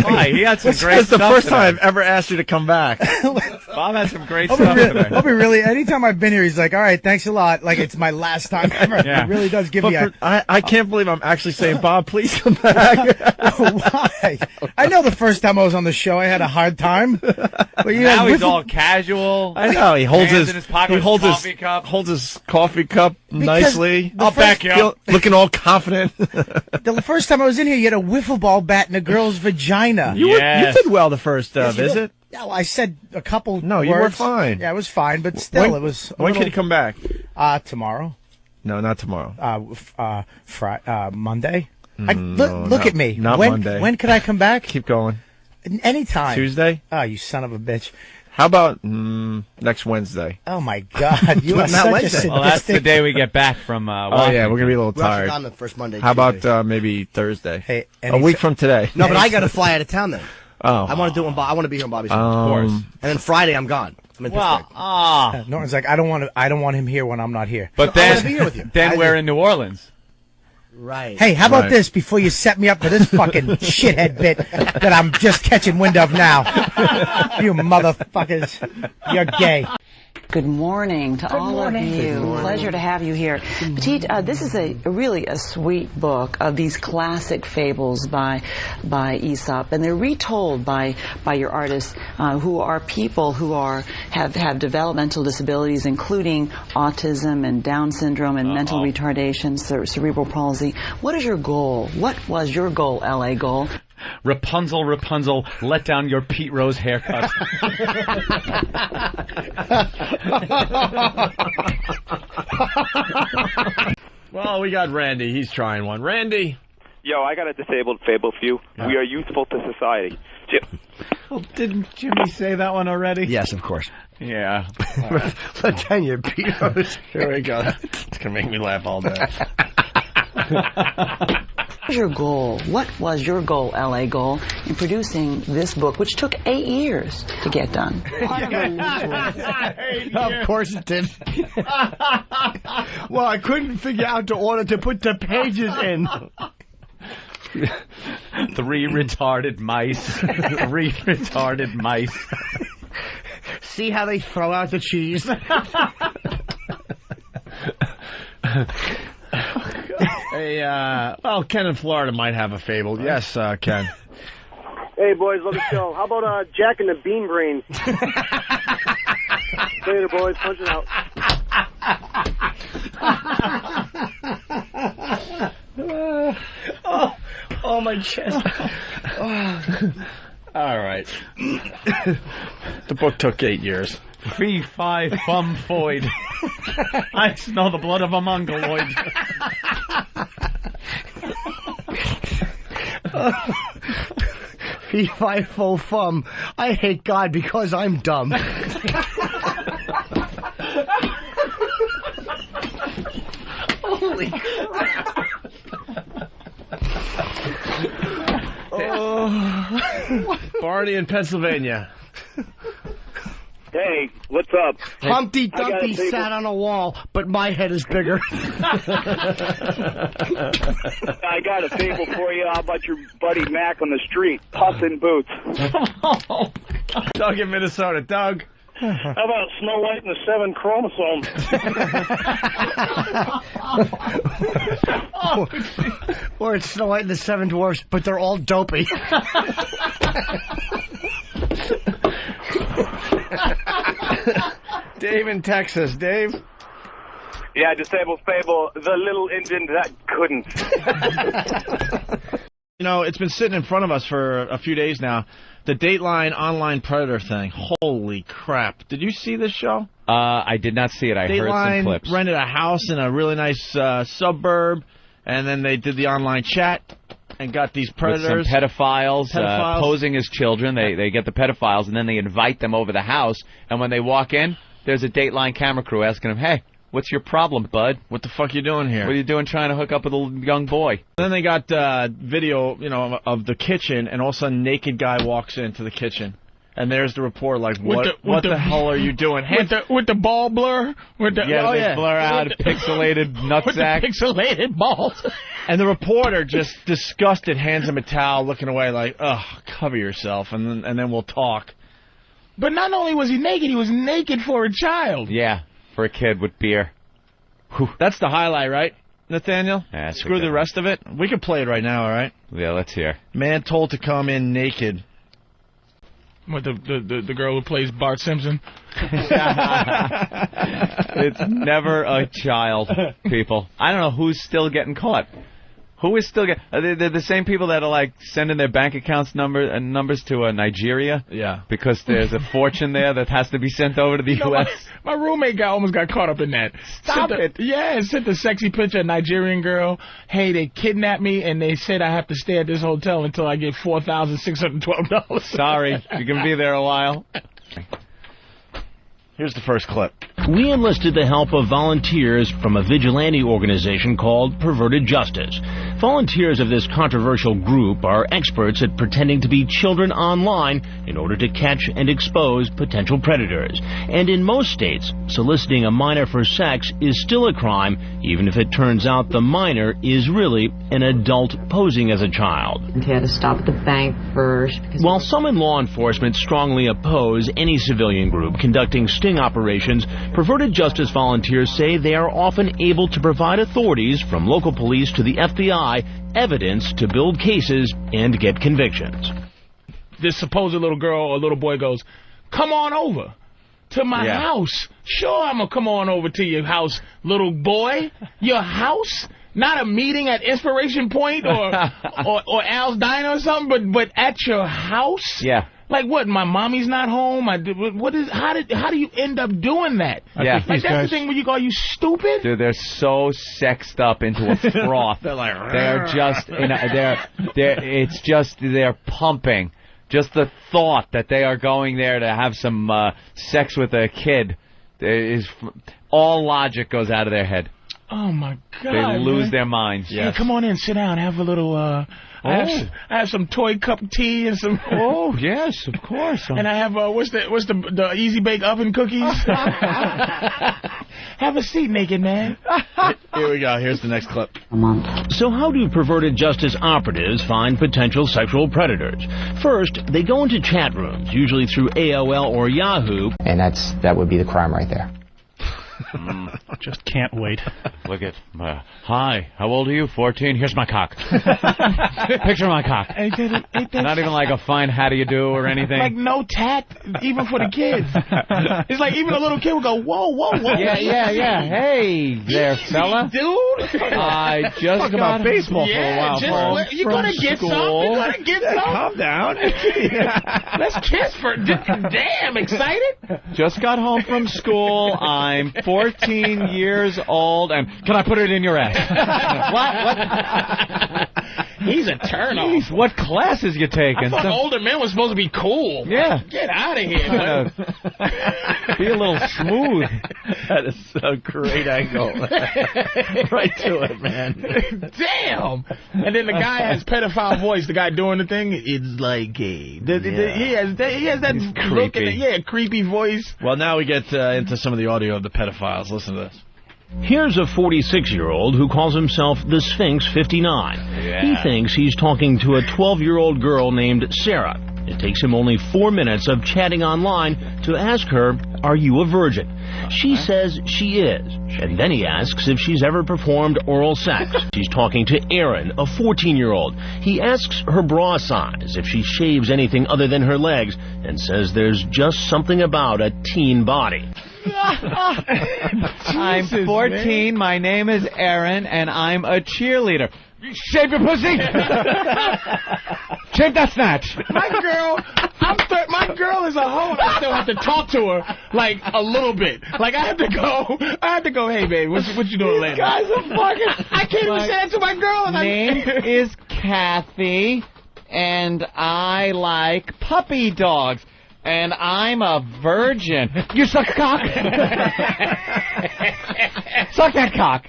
Why? He had some great It's stuff the first today. time I've ever asked you to come back. Bob had some great stuff today. I'll be really. Anytime I've been here, he's like, "All right, thanks a lot." Like it's my last time ever. Yeah. He really does give But me. I can't believe I'm actually saying, Bob, please come back. Why? I know the first time I was on the show, I had a hard time. But Now he's all casual. I know. He holds Hands his in his pocket he with holds his his coffee cup. holds his coffee cup nicely. I'll back you up. Looking all confident. The first time I was in here, you had a wiffle ball bat in a girl's vagina. You did well the first Yes, you did. visit. Yeah, well, I said a couple. No, words. you were fine. Yeah, I was fine, but still, it was. When can you come back? Tomorrow. No, not tomorrow. Monday. No, look at me. Not Monday. When could I come back? Keep going. Anytime. Tuesday? Oh, you son of a bitch. How about next Wednesday? Oh, my God. You are such a sadistic. Well, that's the day we get back from Oh, yeah, we're going to be a little We're actually tired. on the first Monday. How Tuesday. about maybe Thursday? Hey, a week from today. No, but I got to fly out of town then. Oh. I want to do it. I want to be here on Bobby's show. Of course. And then Friday, I'm gone. I'm in Pittsburgh. Norton's like, I don't want him here when I'm not here. But I wanna be here with you. Then we're in New Orleans. Right. Hey, how about this before you set me up for this fucking shithead bit that I'm just catching wind of now? You motherfuckers. You're gay. Good morning to all of you. Pleasure to have you here. Petite, this is really a sweet book of these classic fables by Aesop, and they're retold by your artists who are people who have developmental disabilities, including autism and Down syndrome and mental retardation, cerebral palsy. What is your goal? What was your goal, LA goal? Rapunzel, Rapunzel, let down your Pete Rose haircut. Well, we got Randy. He's trying one. Randy. Yo, I got a disabled fable for you. We are useful to society. Well, didn't Jimmy say that one already? Yes, of course. Yeah. Let down your Pete Rose. Here we go. It's going to make me laugh all day. What was your goal? What was your goal, LA goal, in producing this book, which took 8 years to get done? Of course it did. Well, I couldn't figure out the order to put the pages in. 3 retarded mice. 3 retarded mice. See how they throw out the cheese? Hey, well, Ken in Florida might have a fable. Yes, Ken. Hey, boys, love the show. How about Jack and the Bean Brain? Later, boys. Punch it out. Oh, my chest. All right. The book took 8 years. Fee, fi, fum, foid. I smell the blood of a mongoloid. Fee, fi, fo, fum. I hate God because I'm dumb. Holy crap. Barney in Pennsylvania. Hey, what's up? Humpty Dumpty sat on a wall, but my head is bigger. I got a fable for you. How about your buddy Mac on the street, Puss in Boots? Doug in Minnesota. Doug. How about Snow White and the 7 chromosomes? Or it's Snow White and the 7 Dwarfs, but they're all dopey. Dave in Texas. Dave? Yeah, disabled fable, the little engine that couldn't. You know, it's been sitting in front of us for a few days now. The Dateline online predator thing. Holy crap. Did you see this show? I did not see it. I heard some clips. Dateline rented a house in a really nice suburb, and then they did the online chat and got these predators. With some pedophiles. Posing as children. They get the pedophiles, and then they invite them over the house, and when they walk in, there's a Dateline camera crew asking them, hey, what's your problem, bud? What the fuck you doing here? What are you doing trying to hook up with a young boy? Then they got video, you know, of the kitchen, and all of a sudden, naked guy walks into the kitchen. And there's the report, like, what the hell are you doing? With the ball blur? Blur out pixelated nutsack. With the pixelated balls. And the reporter, just disgusted, hands him a towel, looking away like, ugh, cover yourself, and then we'll talk. But not only was he naked for a child. Yeah, for a kid with beer. Whew. That's the highlight, right, Nathaniel? Yeah, screw the rest of it. We can play it right now, all right? Yeah, let's hear. Man told to come in naked. What, the girl who plays Bart Simpson? It's never a child, people. I don't know who's still getting caught. Who is still getting... They're the same people that are, like, sending their bank accounts numbers to Nigeria? Yeah. Because there's a fortune there that has to be sent over to the U.S.? My roommate almost got caught up in that. Stop it. Yeah, sent the sexy picture of a Nigerian girl. Hey, they kidnapped me, and they said I have to stay at this hotel until I get $4,612. Sorry, you can be there a while. Here's the first clip. We enlisted the help of volunteers from a vigilante organization called Perverted Justice. Volunteers of this controversial group are experts at pretending to be children online in order to catch and expose potential predators. And in most states, soliciting a minor for sex is still a crime, even if it turns out the minor is really an adult posing as a child. He had to stop at the bank first. While some in law enforcement strongly oppose any civilian group conducting sting operations, perverted justice volunteers say they are often able to provide authorities, from local police to the FBI, evidence to build cases and get convictions. This supposed little girl or little boy goes, "Come on over to my house." Sure, I'm going to come on over to your house, little boy. Your house? Not a meeting at Inspiration Point or Al's Diner or something, but at your house? Yeah. Like what? My mommy's not home. What is? How do you end up doing that? Yeah. Like that's the thing where you go, "Are you stupid?" Dude, they're so sexed up into a froth. They're just, it's just, they're pumping. Just the thought that they are going there to have some sex with a kid is all logic goes out of their head. Oh my God! They lose their minds. Yeah, come on in, sit down, have a little. I have some toy cup tea and some. Oh yes, of course. And I have what's the Easy Bake Oven cookies? Have a seat, naked man. Here we go. Here's the next clip. So how do perverted justice operatives find potential sexual predators? First, they go into chat rooms, usually through AOL or Yahoo. And that would be the crime right there. Just can't wait. Look at, hi, how old are you? 14? Here's my cock. Picture of my cock. Not even like a fine how do you do or anything. Like no tact, even for the kids. It's like even a little kid would go, whoa, whoa, whoa. Yeah. Hey there, fella. Dude. I just talking about baseball for a while. You're going to get some. You're going to get some. Calm down. Let's kiss for damn excited. Just got home from school. I'm 14 years old, and can I put it in your ass? What? He's a turnoff. Jeez, what classes you taking? I thought older men were supposed to be cool. Yeah. Get out of here. Be a little smooth. That is a great angle. Right to it, man. Damn. And then the guy has pedophile voice. The guy doing the thing, it's like he has that look in it, creepy voice. Well, now we get into some of the audio of the pedophiles. Listen to this. Here's a 46-year-old who calls himself the Sphinx 59. He thinks he's talking to a 12-year-old girl named Sarah. It takes him only 4 minutes of chatting online to ask her, "Are you a virgin?" She says she is, and then he asks if she's ever performed oral sex. She's talking to Erin, a 14-year-old. He asks her bra size, if she shaves anything other than her legs, and says there's just something about a teen body. I'm 14, man. My name is Erin, and I'm a cheerleader. Shave your pussy! Shave that snatch! My girl is a hoe, and I still have to talk to her, like, a little bit. Like, I have to go, "Hey, babe, what you doing later?" Guys are fucking... I can't even say that to my girl. Name is Kathy, and I like puppy dogs. And I'm a virgin. You suck cock? Suck that cock.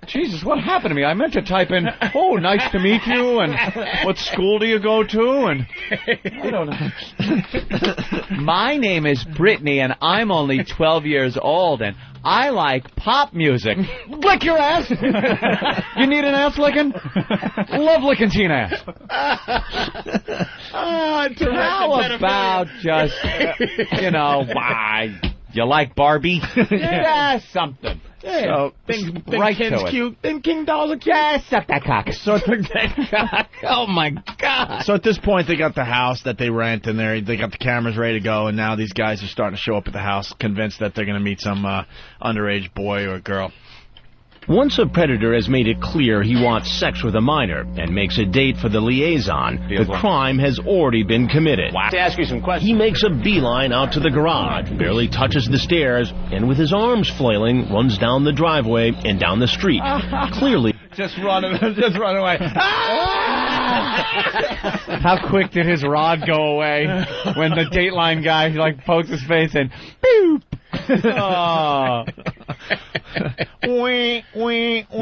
Jesus, what happened to me? I meant to type in, "Oh, nice to meet you," and "What school do you go to?" And I don't know. My name is Brittany, and I'm only 12 years old, and I like pop music. Lick your ass. You need an ass licking? Love licking teen ass. How about just, why? You like Barbie? Yeah, something. Yeah. So, think right Ken's to it. cute. Think King Dolls are cute. Yeah, suck that cock. Suck that cock. Oh, my God. So at this point, they got the house that they rent, and they got the cameras ready to go, and now these guys are starting to show up at the house, convinced that they're going to meet some underage boy or girl. Once a predator has made it clear he wants sex with a minor and makes a date for the liaison, the crime has already been committed. To ask you some questions. He makes a beeline out to the garage, barely touches the stairs, and with his arms flailing, runs down the driveway and down the street. Clearly... Just run away. How quick did his rod go away when the Dateline guy pokes his face in? Boop. Oh. You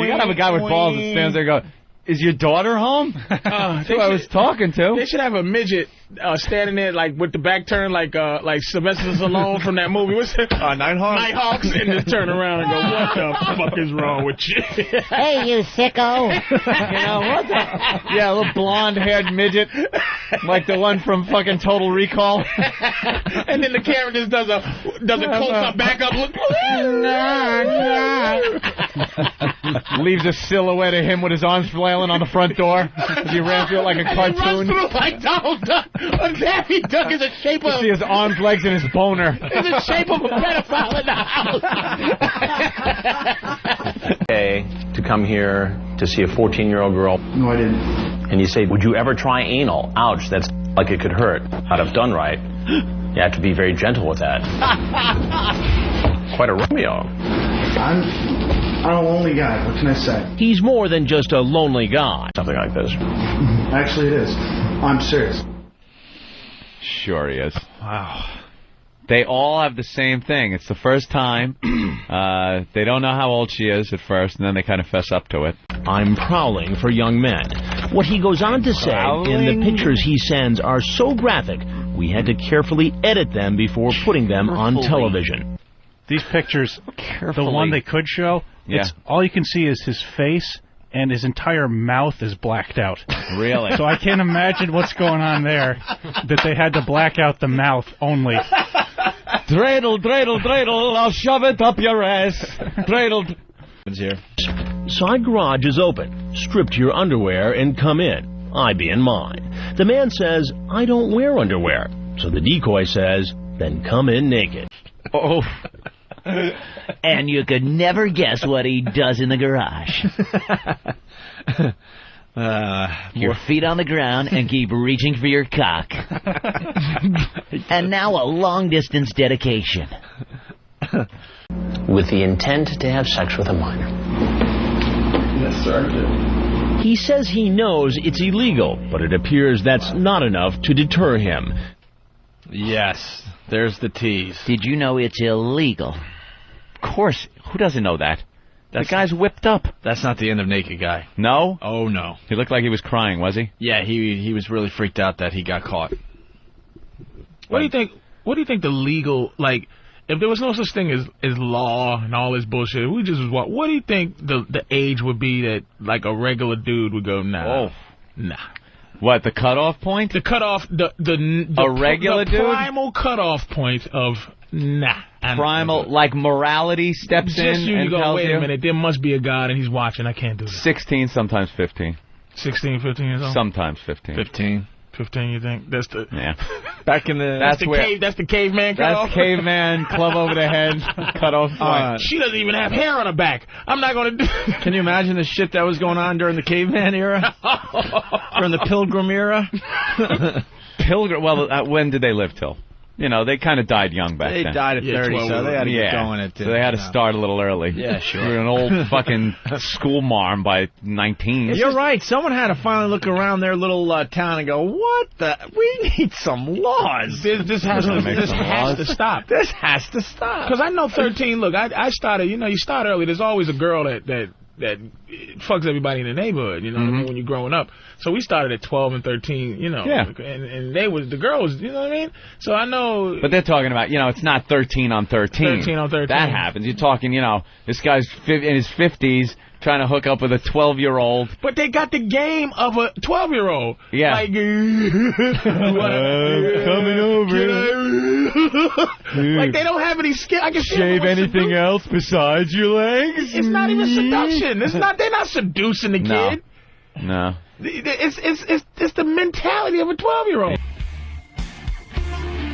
gotta have a guy with balls that stands there and goes, Is your daughter home? That's who I was talking to. They should have a midget standing there like with the back turned like Sylvester Stallone from that movie. What's it? Nighthawks. Nighthawks, and just turn around and go, "What the fuck is wrong with you?" Hey, you sicko! What the? Yeah, a little blonde-haired midget, like the one from fucking Total Recall. And then the camera just does a close-up, back-up look. Leaves a silhouette of him with his arms flailing on the front door as he ran through it like a cartoon. He runs through like Donald Duck. Daffy Duck is the shape of... You see his arms, legs, and his boner. It's the shape of a pedophile in the house. Okay, to come here to see a 14-year-old girl. No, I didn't. And you say, would you ever try anal? Ouch, that's like it could hurt. I'd have done right. You have to be very gentle with that. Quite a Romeo. I'm a lonely guy. What can I say? He's more than just a lonely guy. Something like this. Actually, it is. I'm serious. Sure he is. Wow. They all have the same thing. It's the first time. They don't know how old she is at first, and then they kind of fess up to it. I'm prowling for young men. What he goes on to say in the pictures he sends are so graphic, we had to carefully edit them before putting them on television. These pictures, the one they could show, it's all you can see is his face, and his entire mouth is blacked out. Really? So I can't imagine what's going on there, that they had to black out the mouth only. Dreidel, dreidel, dreidel, I'll shove it up your ass. Dreidel. Here. Side garage is open. Strip to your underwear and come in. I be in mine. The man says, I don't wear underwear. So the decoy says, then come in naked. Oh. And you could never guess what he does in the garage. Your feet on the ground and keep reaching for your cock. And now a long-distance dedication. With the intent to have sex with a minor. Yes, sir, I do. He says he knows it's illegal, but it appears that's not enough to deter him. Yes, there's the tease. Did you know it's illegal? Of course. Who doesn't know that? The guy's whipped up. That's not the end of Naked Guy. No? Oh, no. He looked like he was crying, was he? Yeah, he was really freaked out that he got caught. What do you think? What do you think the legal, like, if there was no such thing as law and all this bullshit, we just was what do you think the age would be that like a regular dude would go, nah, nah. What, the cutoff point? The cutoff, the regular dude? Primal cutoff point of nah. Primal, like morality steps just in and go, tells wait you? a minute, there must be a God and he's watching, I can't do that. 16, sometimes 15. 16, 15 years old? Sometimes 15. 15. 15, you think? That's the... Yeah. Back in the... That's the caveman cutoff? That's caveman, club over the head, cutoff point. She doesn't even have hair on her back. I'm not going to... Can you imagine the shit that was going on during the caveman era? During the pilgrim era? Pilgrim... Well, when did they live till? You know, they kind of died young back then. They died at 30, so they had to get going at 10. So they had to start a little early. Yeah, sure. You were an old fucking school marm by 19. You're right. Someone had to finally look around their little town and go, what the... We need some laws. This has to stop. This has to stop. Because I know 13, look, I started, you know, you start early. There's always a girl that fucks everybody in the neighborhood, you know what I mean, when you're growing up. So we started at 12 and 13, you know. Yeah. And the girls, you know what I mean? So I know... But they're talking about, you know, it's not 13 on 13. 13 on 13. That happens. You're talking, you know, this guy's in his 50s trying to hook up with a 12-year-old. But they got the game of a 12-year-old. Yeah. Like, coming over. Like, they don't have any skill. I can shave anything else besides your legs? It's not even seduction. They're not seducing the kid. No. It's the mentality of a 12-year-old.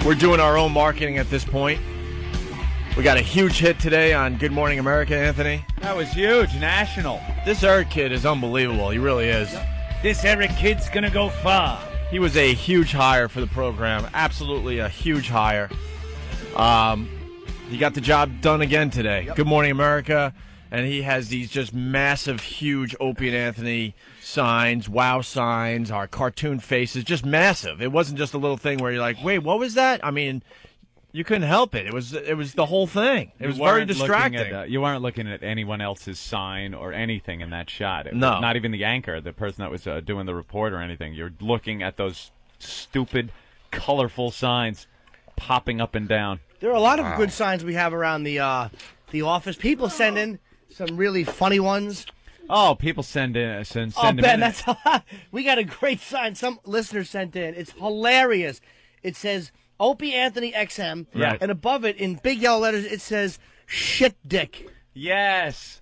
We're doing our own marketing at this point. We got a huge hit today on Good Morning America, Anthony. That was huge. National. This Eric kid is unbelievable. He really is. This Eric kid's going to go far. He was a huge hire for the program. Absolutely a huge hire. He got the job done again today. Good Morning America. And he has these just massive, huge Opie and Anthony signs, wow signs, our cartoon faces, just massive. It wasn't just a little thing where you're like, wait, what was that? I mean, You couldn't help it. It was the whole thing. It was very distracting. You weren't looking at anyone else's sign or anything in that shot. No. Not even the anchor, the person that was doing the report or anything. You're looking at those stupid, colorful signs popping up and down. There are a lot of good signs we have around the office. People send in some really funny ones. Oh, people send in. Ben, that's a lot. We got a great sign. Some listener sent in. It's hilarious. It says Opie Anthony XM, and above it in big yellow letters it says "shit dick." Yes,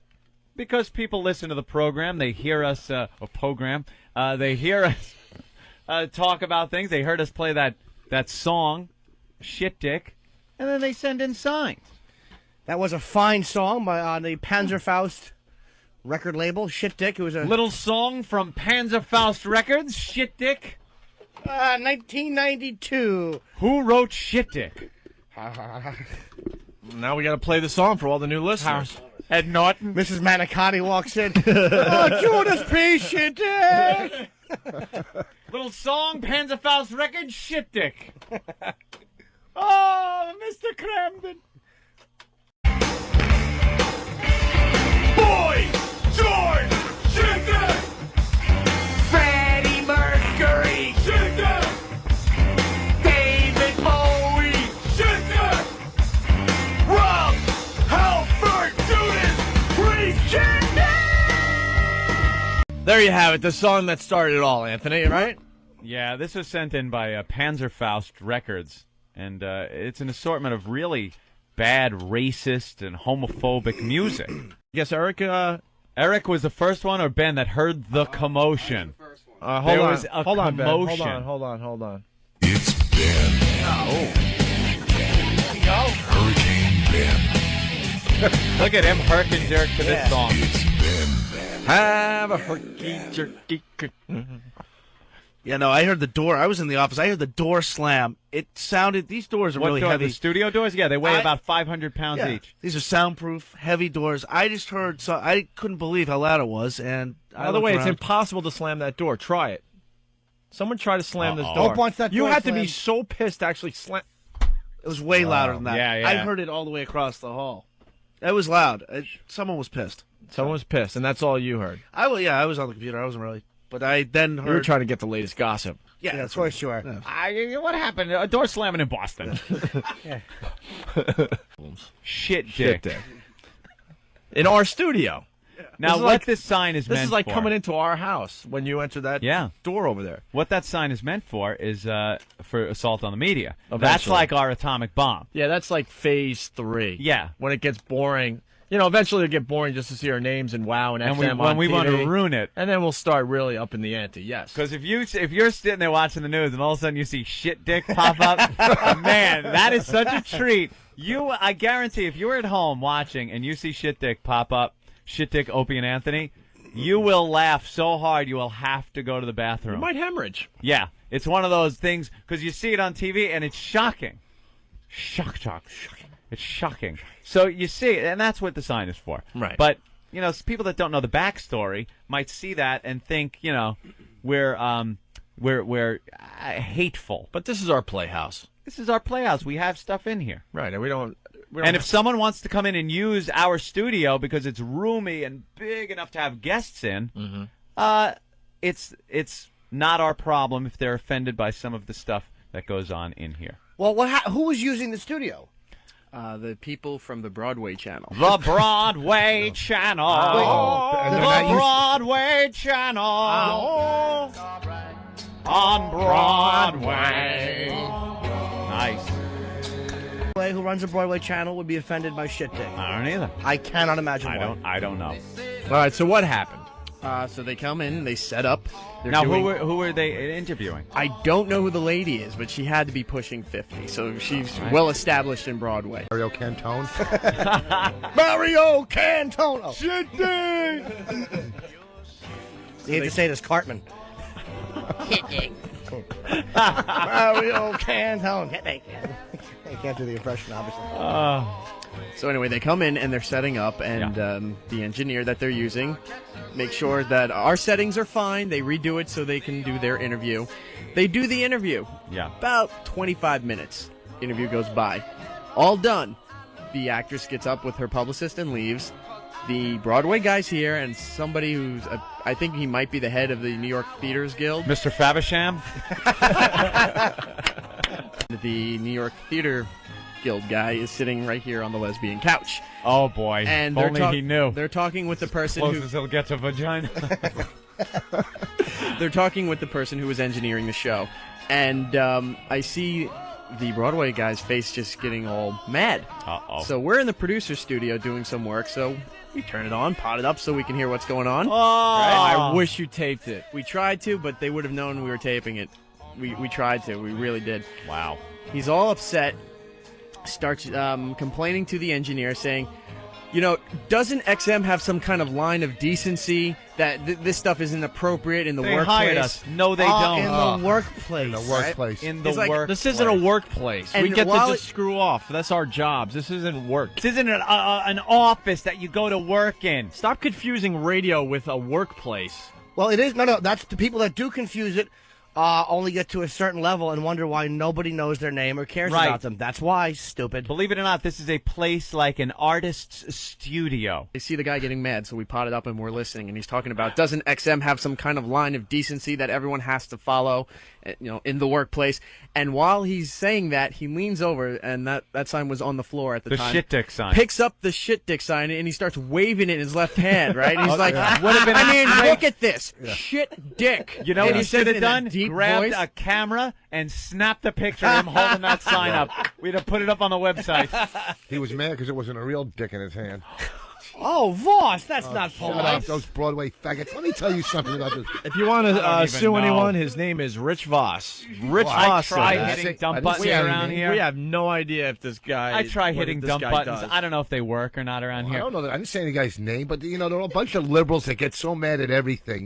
because people listen to the program. They hear us they hear us talk about things. They heard us play that song, "Shit Dick," and then they send in signs. That was a fine song on the Panzerfaust record label, Shit Dick. It was a little song from Panzerfaust Records, Shit Dick. 1992. Who wrote Shit Dick? Now we got to play the song for all the new listeners. Ed Norton. Mrs. Manicotti walks in. Oh, Judas P. Shit Dick. Little song, Panzerfaust Records, Shit Dick. Oh, Mr. Cramden. Boy George Shit Dick. Freddie Mercury Shit Dick. David Bowie Shit Dick. Rob Halford Judas Priest Shit Dick. There you have it, the song that started it all, Anthony, right? Yeah, this was sent in by Panzerfaust Records, and it's an assortment of really bad racist and homophobic music. Yes, Eric was the first one, or Ben, that heard the commotion? Hold on, Ben. Hold on. It's Ben. Oh. Hurricane Ben. Look at him herky jerk to this song. It's Ben. Have a herky jerky. Yeah, no, I heard the door. I was in the office. I heard the door slam. It sounded, these doors are really heavy. The studio doors? Yeah, they weigh about 500 pounds each. These are soundproof, heavy doors. I just heard, so I couldn't believe how loud it was. And by the way, it's impossible to slam that door. Try it. Someone try to slam this door. Hope wants that you door had slammed. to be so pissed to actually slam. It was way louder than that. Yeah. I heard it all the way across the hall. It was loud. Someone was pissed. Someone was pissed, and that's all you heard. I was on the computer. I wasn't really. But I then heard. You were trying to get the latest gossip. Yeah, of course you are. Yeah. What happened? A door slamming in Boston. Shit dick. In our studio. Now, this sign is meant for... This is like coming into our house when you enter that door over there. What that sign is meant for is for assault on the media. Eventually. That's like our atomic bomb. Yeah, that's like phase 3. Yeah. When it gets boring. You know, eventually it'll get boring just to see our names in WoW and FM when we want to ruin it. And then we'll start really up in the ante, yes. Because if you're sitting there watching the news and all of a sudden you see Shit Dick pop up, man, that is such a treat. I guarantee if you're at home watching and you see Shit Dick pop up, Shit Dick, Opie and Anthony, you will laugh so hard you will have to go to the bathroom. You might hemorrhage. Yeah, it's one of those things because you see it on TV and it's shocking. Shock. It's shocking. So you see, and that's what the sign is for. Right. But, people that don't know the backstory might see that and think, we're hateful. But this is our playhouse. This is our playhouse. We have stuff in here. Right, and we don't and if someone wants to come in and use our studio because it's roomy and big enough to have guests in, it's not our problem if they're offended by some of the stuff that goes on in here. Well, who was using the studio? The people from the Broadway channel. The Broadway channel. The Broadway channel. On Broadway. Nice. Who runs the Broadway channel would be offended by Shit Dick. I don't either. I cannot imagine why. I don't know. All right, so what happened? So they come in, they set up. Now, who were they interviewing? I don't know who the lady is, but she had to be pushing 50, so she's well established in Broadway. Mario Cantone. Mario Cantone. Oh. Shit Dick. You have to say this, Cartman. Shit Dick. Mario Cantone. I can't do the impression, obviously. So anyway, they come in and they're setting up, and the engineer that they're using makes sure that our settings are fine. They redo it so they can do their interview. They do the interview. Yeah. About 25 minutes. interview goes by. All done. The actress gets up with her publicist and leaves. The Broadway guy's here, and somebody who's, I think he might be the head of the New York Theaters Guild. Mr. Faversham? The New York Theater Guild guy is sitting right here on the lesbian couch. Oh, boy. And If only he knew. They're talking with the person Close as he'll get to vagina. They're talking with the person who was engineering the show. And I see the Broadway guy's face just getting all mad. Uh-oh. So we're in the producer's studio doing some work, so we turn it on, pot it up so we can hear what's going on. Oh, I wish you taped it. We tried to, but they would have known we were taping it. We tried to. We really did. Wow. He's all upset, starts complaining to the engineer, saying, you know, doesn't XM have some kind of line of decency that this stuff is inappropriate in the They workplace? hired us. No, they don't. In the workplace. In the workplace. In the It's like- work. This isn't a workplace. And We get to while just screw off. That's our jobs. This isn't work. This isn't an office that you go to work in. Stop confusing radio with a workplace. Well, it is. No. That's the people that do confuse it. Only get to a certain level and wonder why nobody knows their name or cares Right. about them. That's why, stupid. Believe it or not, this is a place like an artist's studio. They see the guy getting mad, so we pot it up and we're listening. And he's talking about, doesn't XM have some kind of line of decency that everyone has to follow, in the workplace? And while he's saying that, he leans over, and that sign was on the floor at the time. The shit dick sign. Picks up the shit dick sign, and he starts waving it in his left hand, right? And he's like, Would have been I mean, great. look at this. Shit dick. You know And what he says should it have in a done? deep Grabbed voice. a camera and snapped a picture of him holding that sign up. We'd have put it up on the website. He was mad because it wasn't a real dick in his hand. Oh, Voss, that's not Shut polite. up, those Broadway faggots. Let me tell you something about this. If you want I don't to even sue know. anyone, his name is Rich Voss. Rich I Voss. tried said that. hitting dump I didn't buttons say anything. around here. We have no idea if this guy. I try what hitting this dump guy buttons. does. I don't know if they work or not around I here. don't know. I didn't say any guy's name, but there are a bunch of liberals that get so mad at everything.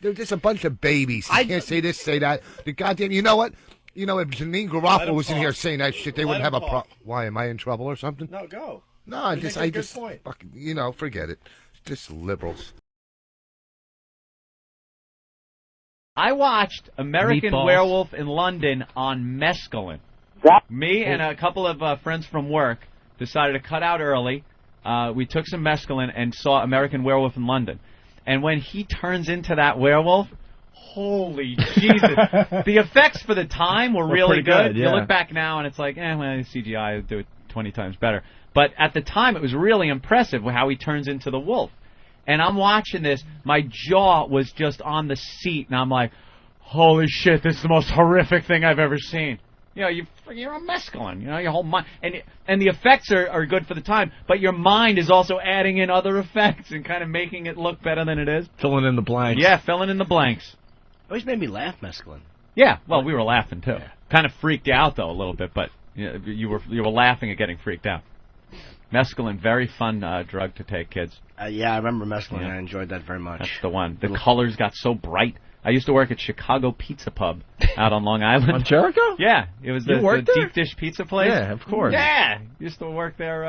They're just a bunch of babies. You can't say this, say that. The goddamn. You know what? If Janine Garofalo was in here saying that shit, they wouldn't have a problem. Why? Am I in trouble or something? No, go. No, I just point. fucking, forget it. Just liberals. I watched American Meatballs. Werewolf in London on mescaline. Me and a couple of friends from work decided to cut out early. We took some mescaline and saw American Werewolf in London. And when he turns into that werewolf, holy Jesus. The effects for the time were really pretty good, You yeah. look back now and it's like, CGI would do it 20 times better. But at the time, it was really impressive how he turns into the wolf. And I'm watching this. My jaw was just on the seat, and I'm like, holy shit, this is the most horrific thing I've ever seen. You're on mescaline. Your whole mind. And the effects are good for the time, but your mind is also adding in other effects and kind of making it look better than it is. Filling in the blanks. Yeah, filling in the blanks. Always made me laugh, mescaline. Yeah, well, we were laughing, too. Kind of freaked out, though, a little bit, but you were laughing at getting freaked out. Mescaline, very fun drug to take, kids. Yeah, I remember mescaline. Yeah. I enjoyed that very much. That's the one. The colors got so bright. I used to work at Chicago Pizza Pub out on Long Island. On Jericho? Yeah, it was the worked there? deep dish pizza place. Yeah, of course. Yeah, used to work there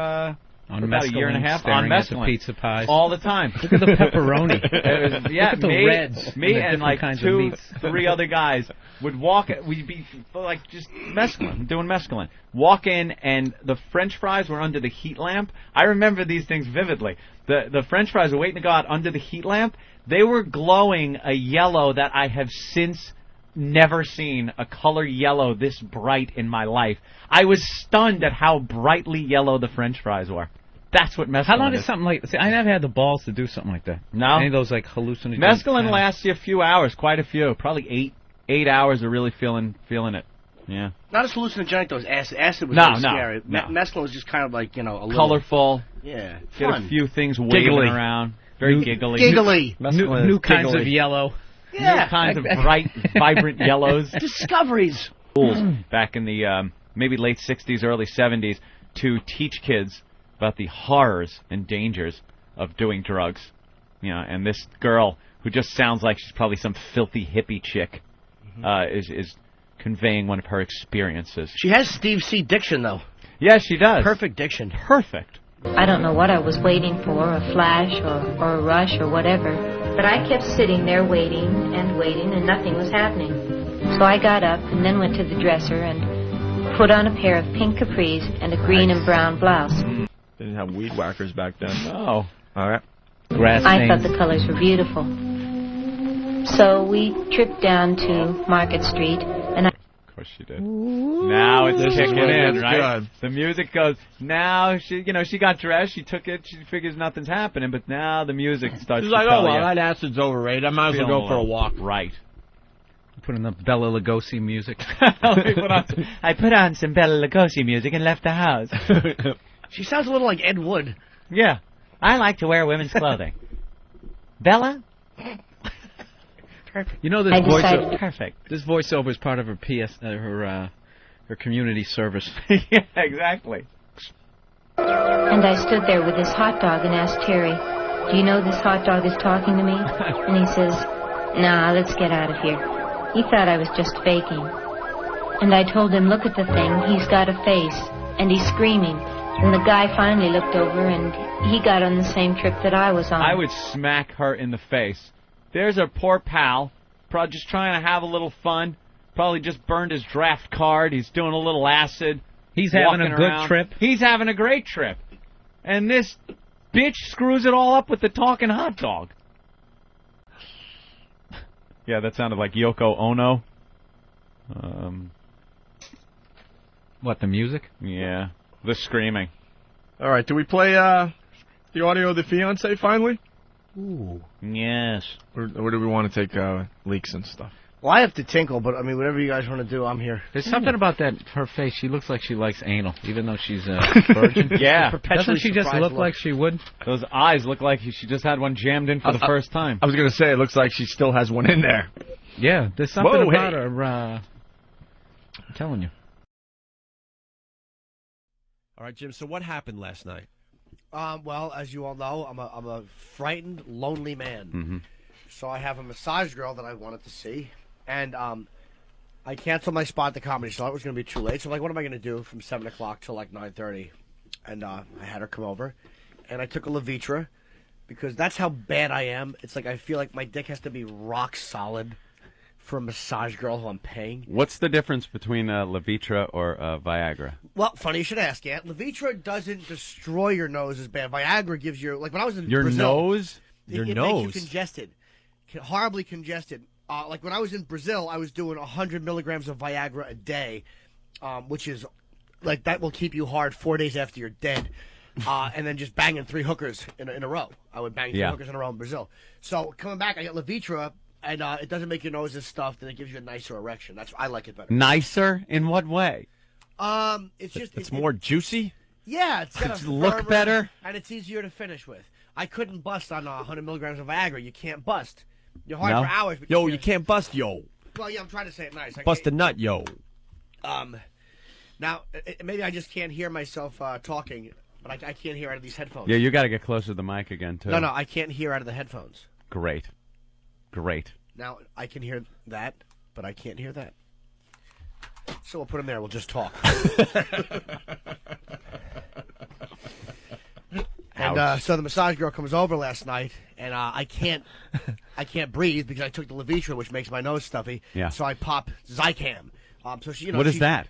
for about a year and a half on staring at the mescaline. pizza pies. All the time. Look at the pepperoni. It was, yeah, Look at the me, reds. me and different like kinds of 2, meats. 3 other guys would walk. We'd be like just mescaline, doing mescaline. Walk in, and the French fries were under the heat lamp. I remember these things vividly. The French fries were waiting to go out under the heat lamp. They were glowing a yellow that I have since never seen a color yellow this bright in my life. I was stunned at how brightly yellow the French fries were. That's what mescaline is. How long does something like... See, I never had the balls to do something like that. No. Any of those, like, hallucinogens? Mescaline lasts you a few hours, quite a few. Probably 8 hours of really feeling it. Yeah. Not as hallucinogenic though as acid. Acid was No, really no, scary. no. Mescaline was just kind of like, a little... Colorful. Yeah. Get Fun. a few things waving Giggly. around. Very giggly. Giggly. New kinds of yellow. Yeah. New kinds of bright, vibrant yellows. Discoveries. Back in the maybe late 60s, early 70s, to teach kids about the horrors and dangers of doing drugs. And this girl, who just sounds like she's probably some filthy hippie chick, is conveying one of her experiences. She has Steve C. diction, though. Yes, she does. Perfect diction. Perfect. I don't know what I was waiting for, a flash or a rush or whatever. But I kept sitting there waiting, and nothing was happening. So I got up and then went to the dresser, and put on a pair of pink capris and a green and brown blouse. They didn't have weed whackers back then. No. All right. Grass I thought stains. the colors were beautiful. So we tripped down to Market Street, and Of course she did. Now it's kicking in, right? Good. The music goes. Now she got dressed. She took it. She figures nothing's happening. But now the music starts. She's to like, tell oh well, you. that acid's overrated. I might as well go for a walk. Right. Put in the Bela Lugosi music. I put on some Bela Lugosi music and left the house. She sounds a little like Ed Wood. Yeah. I like to wear women's clothing. Bella? You know, this I decided- voiceover. Perfect. This voiceover is part of her her community service. Yeah, exactly. And I stood there with this hot dog and asked Terry, do you know this hot dog is talking to me? And he says, nah, let's get out of here. He thought I was just faking. And I told him, look at the thing, he's got a face, and he's screaming. And the guy finally looked over, and he got on the same trip that I was on. I would smack her in the face. There's our poor pal, probably just trying to have a little fun. Probably just burned his draft card. He's doing a little acid. He's having a walking good around. trip. He's having a great trip. And this bitch screws it all up with the talking hot dog. Yeah, that sounded like Yoko Ono. What, the music? Yeah, the screaming. All right, do we play the audio of the fiance finally? Ooh. Yes. Or do we want to take leaks and stuff? Well, I have to tinkle, but I mean, whatever you guys want to do, I'm here. There's something about her face. She looks like she likes anal, even though she's a virgin. Yeah. Doesn't she just look like she would? Those eyes look like she just had one jammed in for the first time. I was going to say, it looks like she still has one in there. Yeah, there's something Whoa, about hey. her. I'm telling you. All right, Jim, so what happened last night? Well, as you all know, I'm a frightened, lonely man. Mm-hmm. So I have a massage girl that I wanted to see, and I canceled my spot at the Comedy Store. It was going to be too late, so like, what am I going to do from 7 o'clock till like 9:30? And I had her come over, and I took a Levitra, because that's how bad I am. It's like I feel like my dick has to be rock solid for a massage girl who I'm paying. What's the difference between Levitra or Viagra? Well, funny you should ask, yeah. Levitra doesn't destroy your nose as bad. Viagra gives you, like when I was in Your Brazil, nose? It makes you congested, horribly congested. Like when I was in Brazil, I was doing 100 milligrams of Viagra a day, which is like that will keep you hard 4 days after you're dead, and then just banging 3 hookers in a row. I would bang 3 hookers in a row in Brazil. So coming back, I got Levitra, and it doesn't make your nose as stuffed, and it gives you a nicer erection. I like it better. Nicer? In what way? It's just it's more juicy. Yeah, it's got Does a it look firmer- better? and it's easier to finish with. I couldn't bust on 100 milligrams of Viagra. You can't bust. You're hard No? for hours. But Yo, you can't bust, yo. Well, yeah, I'm trying to say it nice. Bust a nut, yo. Now, maybe I just can't hear myself talking, but I can't hear out of these headphones. Yeah, you got to get closer to the mic again, too. No, I can't hear out of the headphones. Great. Now, I can hear that, but I can't hear that. So we'll put them there. We'll just talk. And so the massage girl comes over last night, and I can't breathe because I took the Levitra, which makes my nose stuffy. Yeah. So I pop Zycam. So she, What is that?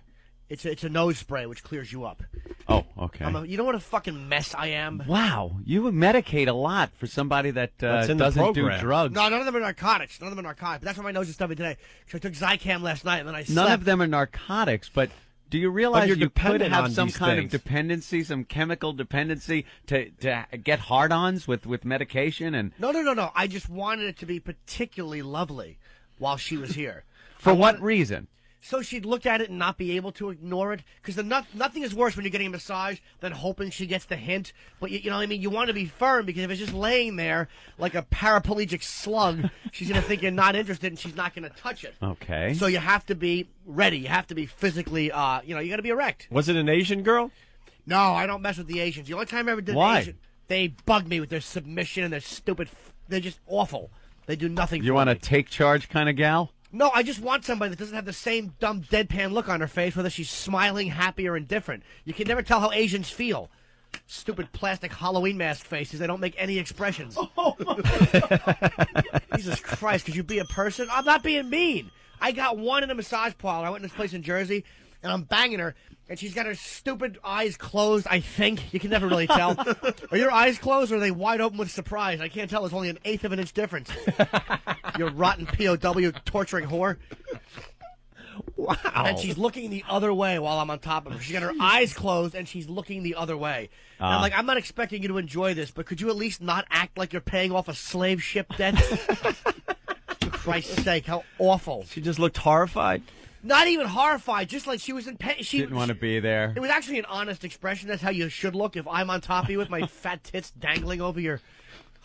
It's a nose spray which clears you up. Oh, okay. You know what a fucking mess I am? Wow, you medicate a lot for somebody that in the doesn't do program. drugs. No, none of them are narcotics. But that's why my nose is stuffy today. So I took Zycam last night, and then I slept. None of them are narcotics, but do you realize you're you could dependent have on some these kind things. of dependency, some chemical dependency to get hard-ons with medication and No. I just wanted it to be particularly lovely while she was here. for what reason? So she'd look at it and not be able to ignore it. Because nothing is worse when you're getting a massage than hoping she gets the hint. But you know what I mean? You want to be firm because if it's just laying there like a paraplegic slug, she's going to think you're not interested and she's not going to touch it. Okay. So you have to be ready. You have to be physically, you got to be erect. Was it an Asian girl? No, I don't mess with the Asians. The only time I ever did Why? the Asian, they bug me with their submission and their stupid, they're just awful. They do nothing You for want me. a take charge kind of gal? No, I just want somebody that doesn't have the same dumb deadpan look on her face, whether she's smiling, happy, or indifferent. You can never tell how Asians feel. Stupid plastic Halloween mask faces. They don't make any expressions. Jesus Christ, could you be a person? I'm not being mean. I got one in a massage parlor. I went to this place in Jersey. and I'm banging her, and she's got her stupid eyes closed, I think. You can never really tell. Are your eyes closed, or are they wide open with surprise? I can't tell. There's only an eighth of an inch difference. You rotten POW torturing whore. Wow. And she's looking the other way while I'm on top of her. She's got her eyes closed, and she's looking the other way. And I'm like, I'm not expecting you to enjoy this, but could you at least not act like you're paying off a slave ship debt? For Christ's sake, how awful. She just looked horrified. Not even horrified, just like she was in pain. She didn't want to be there. It was actually an honest expression. That's how you should look if I'm on top of you with my fat tits dangling over your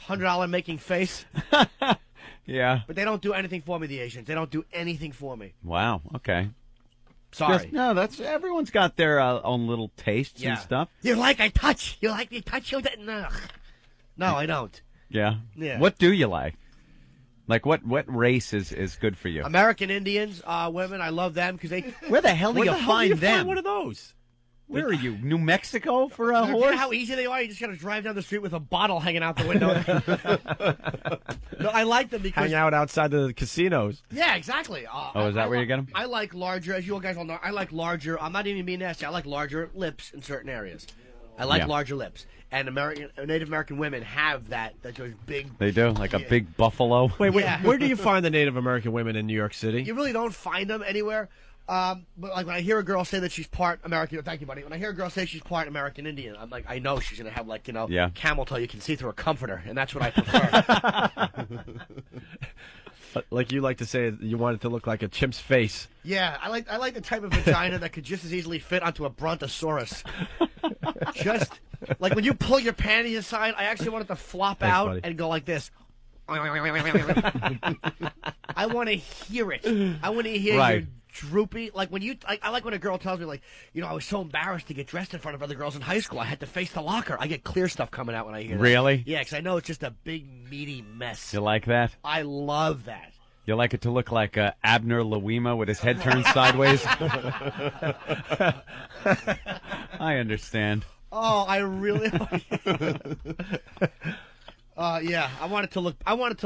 $100 making face. Yeah. But they don't do anything for me, the Asians. They don't do anything for me. Wow. Okay. Sorry. No, that's everyone's got their own little tastes and stuff. You like I touch. You like me touch you? No, I don't. Yeah. Yeah. What do you like? Like what race is good for you? American Indians, women, I love them because they. Where the hell do you find them? Find one of those? Where are you? New Mexico for a You horse? know how easy they are? You just got to drive down the street with a bottle hanging out the window. No, I like them because Hang out outside the casinos. Yeah, exactly. Is that where you get them? I like larger, as you all guys all know. I like larger. I'm not even being nasty. I like larger lips in certain areas. I like larger lips, and Native American women have that goes big. They do, like a big buffalo. Wait, Yeah. where do you find the Native American women in New York City? You really don't find them anywhere. But like when I hear a girl say that she's part American, thank you, buddy. When I hear a girl say she's part American Indian, I'm like, I know she's gonna have camel toe you can see through a comforter, and that's what I prefer. Like you like to say, you want it to look like a chimp's face. Yeah, I like the type of vagina that could just as easily fit onto a brontosaurus. Just like when you pull your panties aside, I actually want it to flop Thanks, out buddy. and go like this. I want to hear it. I want to hear your droopy. Like when I like when a girl tells me, like, I was so embarrassed to get dressed in front of other girls in high school. I had to face the locker. I get clear stuff coming out when I hear that. Really? Yeah, because I know it's just a big meaty mess. You like that? I love that. You like it to look like Abner Louima with his head turned sideways? I understand. Oh, I really. Yeah, I want it to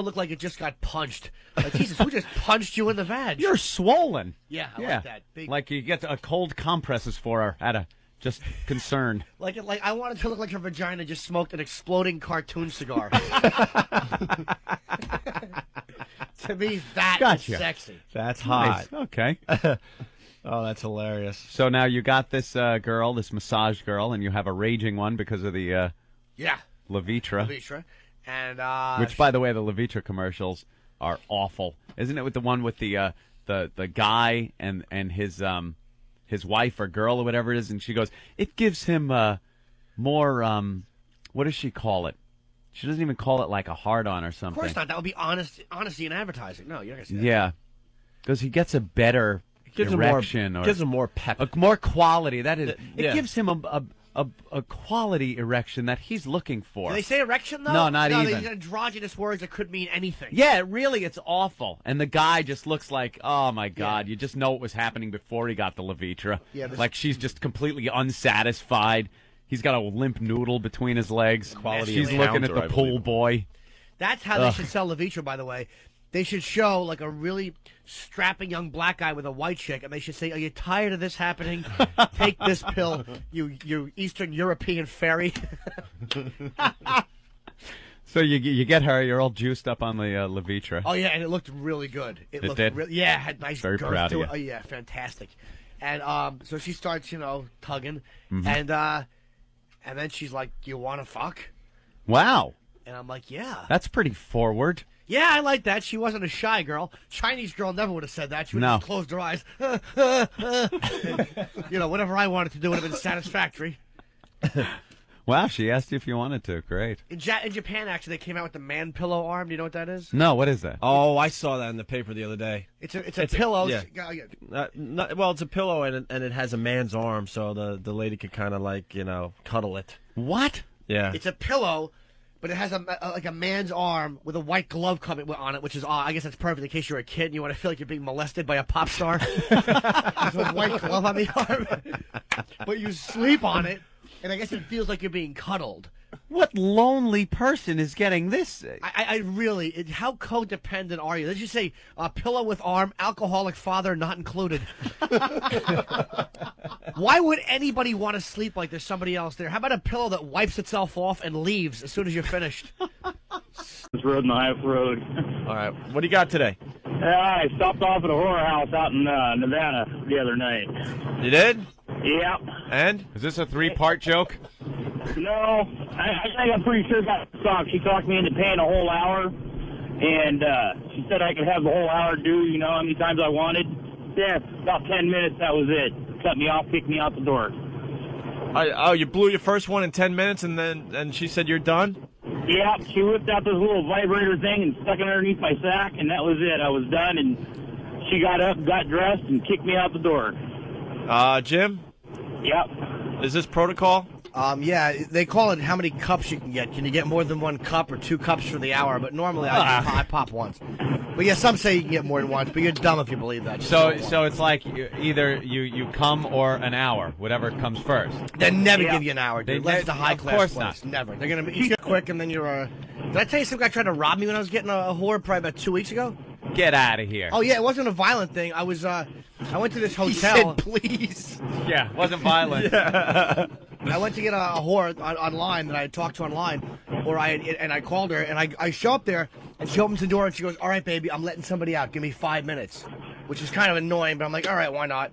look like it just got punched. Like, Jesus, who just punched you in the vag? You're swollen. Yeah, I like that. Big. Like you get a cold compresses for her out of just concern. Like I want it to look like her vagina just smoked an exploding cartoon cigar. To me, that's sexy. That's hot. Nice. Okay. Oh, that's hilarious. So now you got this girl, this massage girl, and you have a raging one because of the Levitra. Levitra. And which, by the way, the Levitra commercials are awful. Isn't it with the one with the guy and his wife or girl or whatever it is, and she goes, it gives him more what does she call it? She doesn't even call it like a hard-on or something. Of course not. That would be honesty in advertising. No, you're not gonna say that. Yeah, because he gets a better erection, gives him more pep, more quality. That is, yeah. It gives him a quality erection that he's looking for. Do they say erection though? No, not even. They use androgynous words that could mean anything. Yeah, really, it's awful. And the guy just looks like, oh my God, you just know what was happening before he got the Levitra. Yeah, like she's just completely unsatisfied. He's got a limp noodle between his legs. She's looking at the pool boy. That's how they should sell Levitra, by the way. They should show like a really strapping young black guy with a white chick, and they should say, "Are you tired of this happening? Take this pill, you Eastern European fairy." So you get her. You're all juiced up on the Levitra. Oh yeah, and it looked really good. It looked did? It had nice. Very girth proud to of it. you. Oh yeah, fantastic. And so she starts, tugging, Mhm. and then she's like, "You want to fuck?" Wow. And I'm like, "Yeah." That's pretty forward. Yeah, I like that. She wasn't a shy girl. Chinese girl never would have said that. She would have just closed her eyes. And, whatever I wanted to do would have been satisfactory. Wow, she asked you if you wanted to. Great. In Japan, actually, they came out with the man pillow arm. Do you know what that is? No, what is that? Oh, I saw that in the paper the other day. It's a pillow. Yeah. Well, it's a pillow and it has a man's arm, so the lady could kind of cuddle it. What? Yeah. It's a pillow, but it has a man's arm with a white glove coming on it, which is I guess that's perfect in case you're a kid and you want to feel like you're being molested by a pop star. There's a white glove on the arm, but you sleep on it, and I guess it feels like you're being cuddled. What lonely person is getting this? I really, how codependent are you? Let's just say pillow with arm, alcoholic father not included. Why would anybody want to sleep like there's somebody else there? How about a pillow that wipes itself off and leaves as soon as you're finished? This road and the half road. All right, what do you got today? I stopped off at a horror house out in Nevada the other night. You did? Yep. And? Is this a 3-part joke? No, I think I'm pretty sure about the stock. She talked me into paying a whole hour, and she said I could have the whole hour due, you know, how many times I wanted. Yeah, about 10 minutes, that was it. Cut me off, kicked me out the door. Oh, you blew your first one in 10 minutes, and she said you're done? Yeah, she whipped out this little vibrator thing and stuck it underneath my sack, and that was it. I was done, and she got up, got dressed, and kicked me out the door. Jim? Yep. Is this protocol? Yeah, they call it how many cups you can get. Can you get more than 1 cup or 2 cups for the hour? But normally I pop once. But yeah, some say you can get more than once, but you're dumb if you believe that. So it's like either you come or an hour, whatever comes first. They never give you an hour, dude. Unless it's a high class course place. not. Never. They're gonna eat you quick, and then you're. Did I tell you some guy tried to rob me when I was getting a whore probably about 2 weeks ago? Get out of here. Oh yeah, it wasn't a violent thing. I was I went to this hotel. He said, please. Yeah, it wasn't violent. Yeah. I went to get a whore online that I had talked to online, and I called her, and I show up there, and she opens the door, and she goes, "All right, baby, I'm letting somebody out. Give me 5 minutes," which is kind of annoying, but I'm like, all right, why not?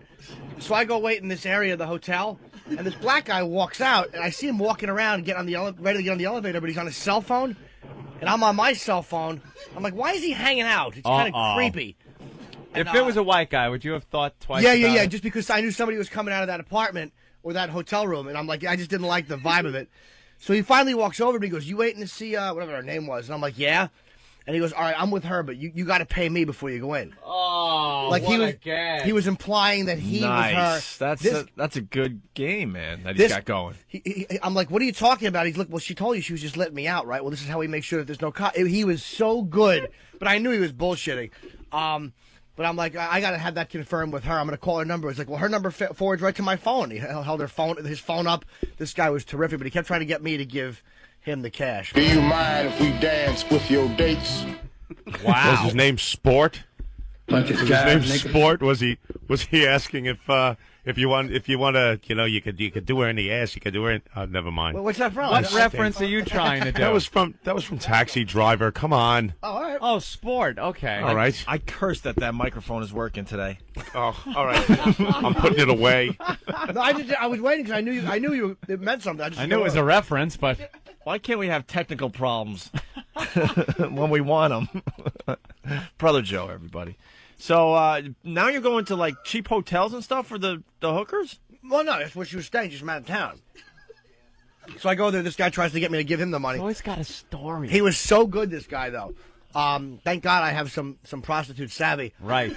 So I go wait in this area of the hotel, and this black guy walks out, and I see him walking around, ready to get on the elevator, but he's on his cell phone, and I'm on my cell phone. I'm like, why is he hanging out? It's kind of creepy. If it was a white guy, would you have thought twice? Yeah. Just because I knew somebody was coming out of that apartment or that hotel room, and I'm like, I just didn't like the vibe of it. So he finally walks over to me and goes, "You waiting to see whatever her name was?" And I'm like, "Yeah." And he goes, "All right, I'm with her, but you got to pay me before you go in." Oh, like what a gag. He was implying that he was her. That's a good game, man, that he's got going. I'm like, "What are you talking about?" He's like, "Well, she told you she was just letting me out, right? Well, this is how we make sure that there's no He was so good, but I knew he was bullshitting. But I'm like, I got to have that confirmed with her. I'm going to call her number. It's like, well, her number forwards right to my phone. He held his phone up. This guy was terrific, but he kept trying to get me to give him the cash. Do you mind if we dance with your dates? Wow. Was his name Sport? Was his name Sport? Was he asking if you want to, you could do her in the ass, you could do her in, never mind. Well, what's that from? What reference are you trying to do? That was from Taxi Driver. Come on. Oh, all right. Oh, Sport. Okay. All right. I cursed that microphone is working today. Oh, all right. I'm putting it away. No, I was waiting because I knew it meant something. I knew it was a reference, but why can't we have technical problems when we want them? Brother Joe, everybody. So now you're going to like cheap hotels and stuff for the hookers? Well, no, that's where she was staying. She's from out of town. So I go there. This guy tries to get me to give him the money. He's always got a story. He was so good, this guy, though. Thank God I have some prostitute savvy. Right.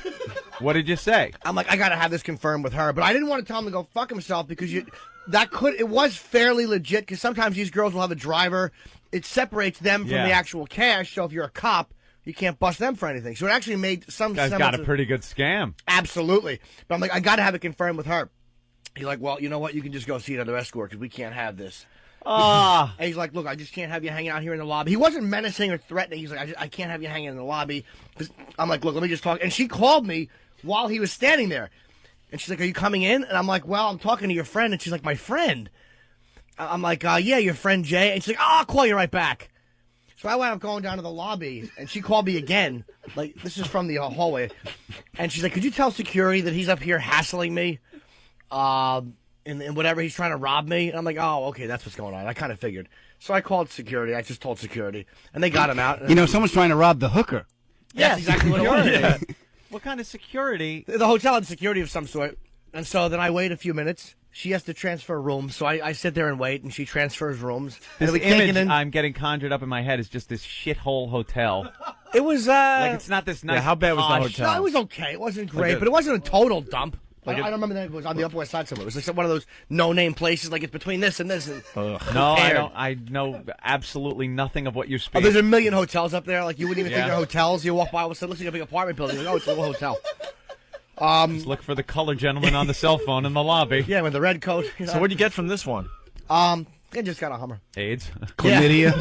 What did you say? I'm like, I got to have this confirmed with her. But I didn't want to tell him to go fuck himself because it was fairly legit because sometimes these girls will have a driver. It separates them from the actual cash. So if you're a cop, you can't bust them for anything. So it actually made some Guy's got a pretty good scam. Absolutely. But I'm like, I got to have it confirmed with her. He's like, well, you know what? You can just go see another escort because we can't have this. And he's like, look, I just can't have you hanging out here in the lobby. He wasn't menacing or threatening. He's like, I can't have you hanging in the lobby. I'm like, look, let me just talk. And she called me while he was standing there. And she's like, are you coming in? And I'm like, well, I'm talking to your friend. And she's like, my friend? I'm like, yeah, your friend Jay. And she's like, I'll call you right back. So I wound up going down to the lobby, and she called me again. Like, this is from the hallway. And she's like, could you tell security that he's up here hassling me? And whatever, he's trying to rob me. And I'm like, oh, okay, that's what's going on. I kind of figured. So I called security. I just told security. And they got him out. Someone's trying to rob the hooker. Yes, exactly what it was. Yeah. What kind of security? The hotel had security of some sort. And so then I wait a few minutes. She has to transfer rooms, so I sit there and wait, and she transfers rooms. This image I'm getting conjured up in my head is just this shithole hotel. It was, like, it's not this nice. Yeah, how bad was the hotel? No, it was okay. It wasn't great, but it wasn't a total dump. I don't remember that. It was on the Upper West Side somewhere. It was like one of those no-name places, like it's between this and this. And no, I don't. I know absolutely nothing of what you're speaking. There's a million hotels up there. Like, you wouldn't even think they're hotels. You walk by, all of a sudden, it looks like a big apartment building. You're like, oh, it's a little hotel. Just look for the color gentleman on the cell phone in the lobby. Yeah, with the red coat. So what do you get from this one? I just got a Hummer. AIDS? Chlamydia.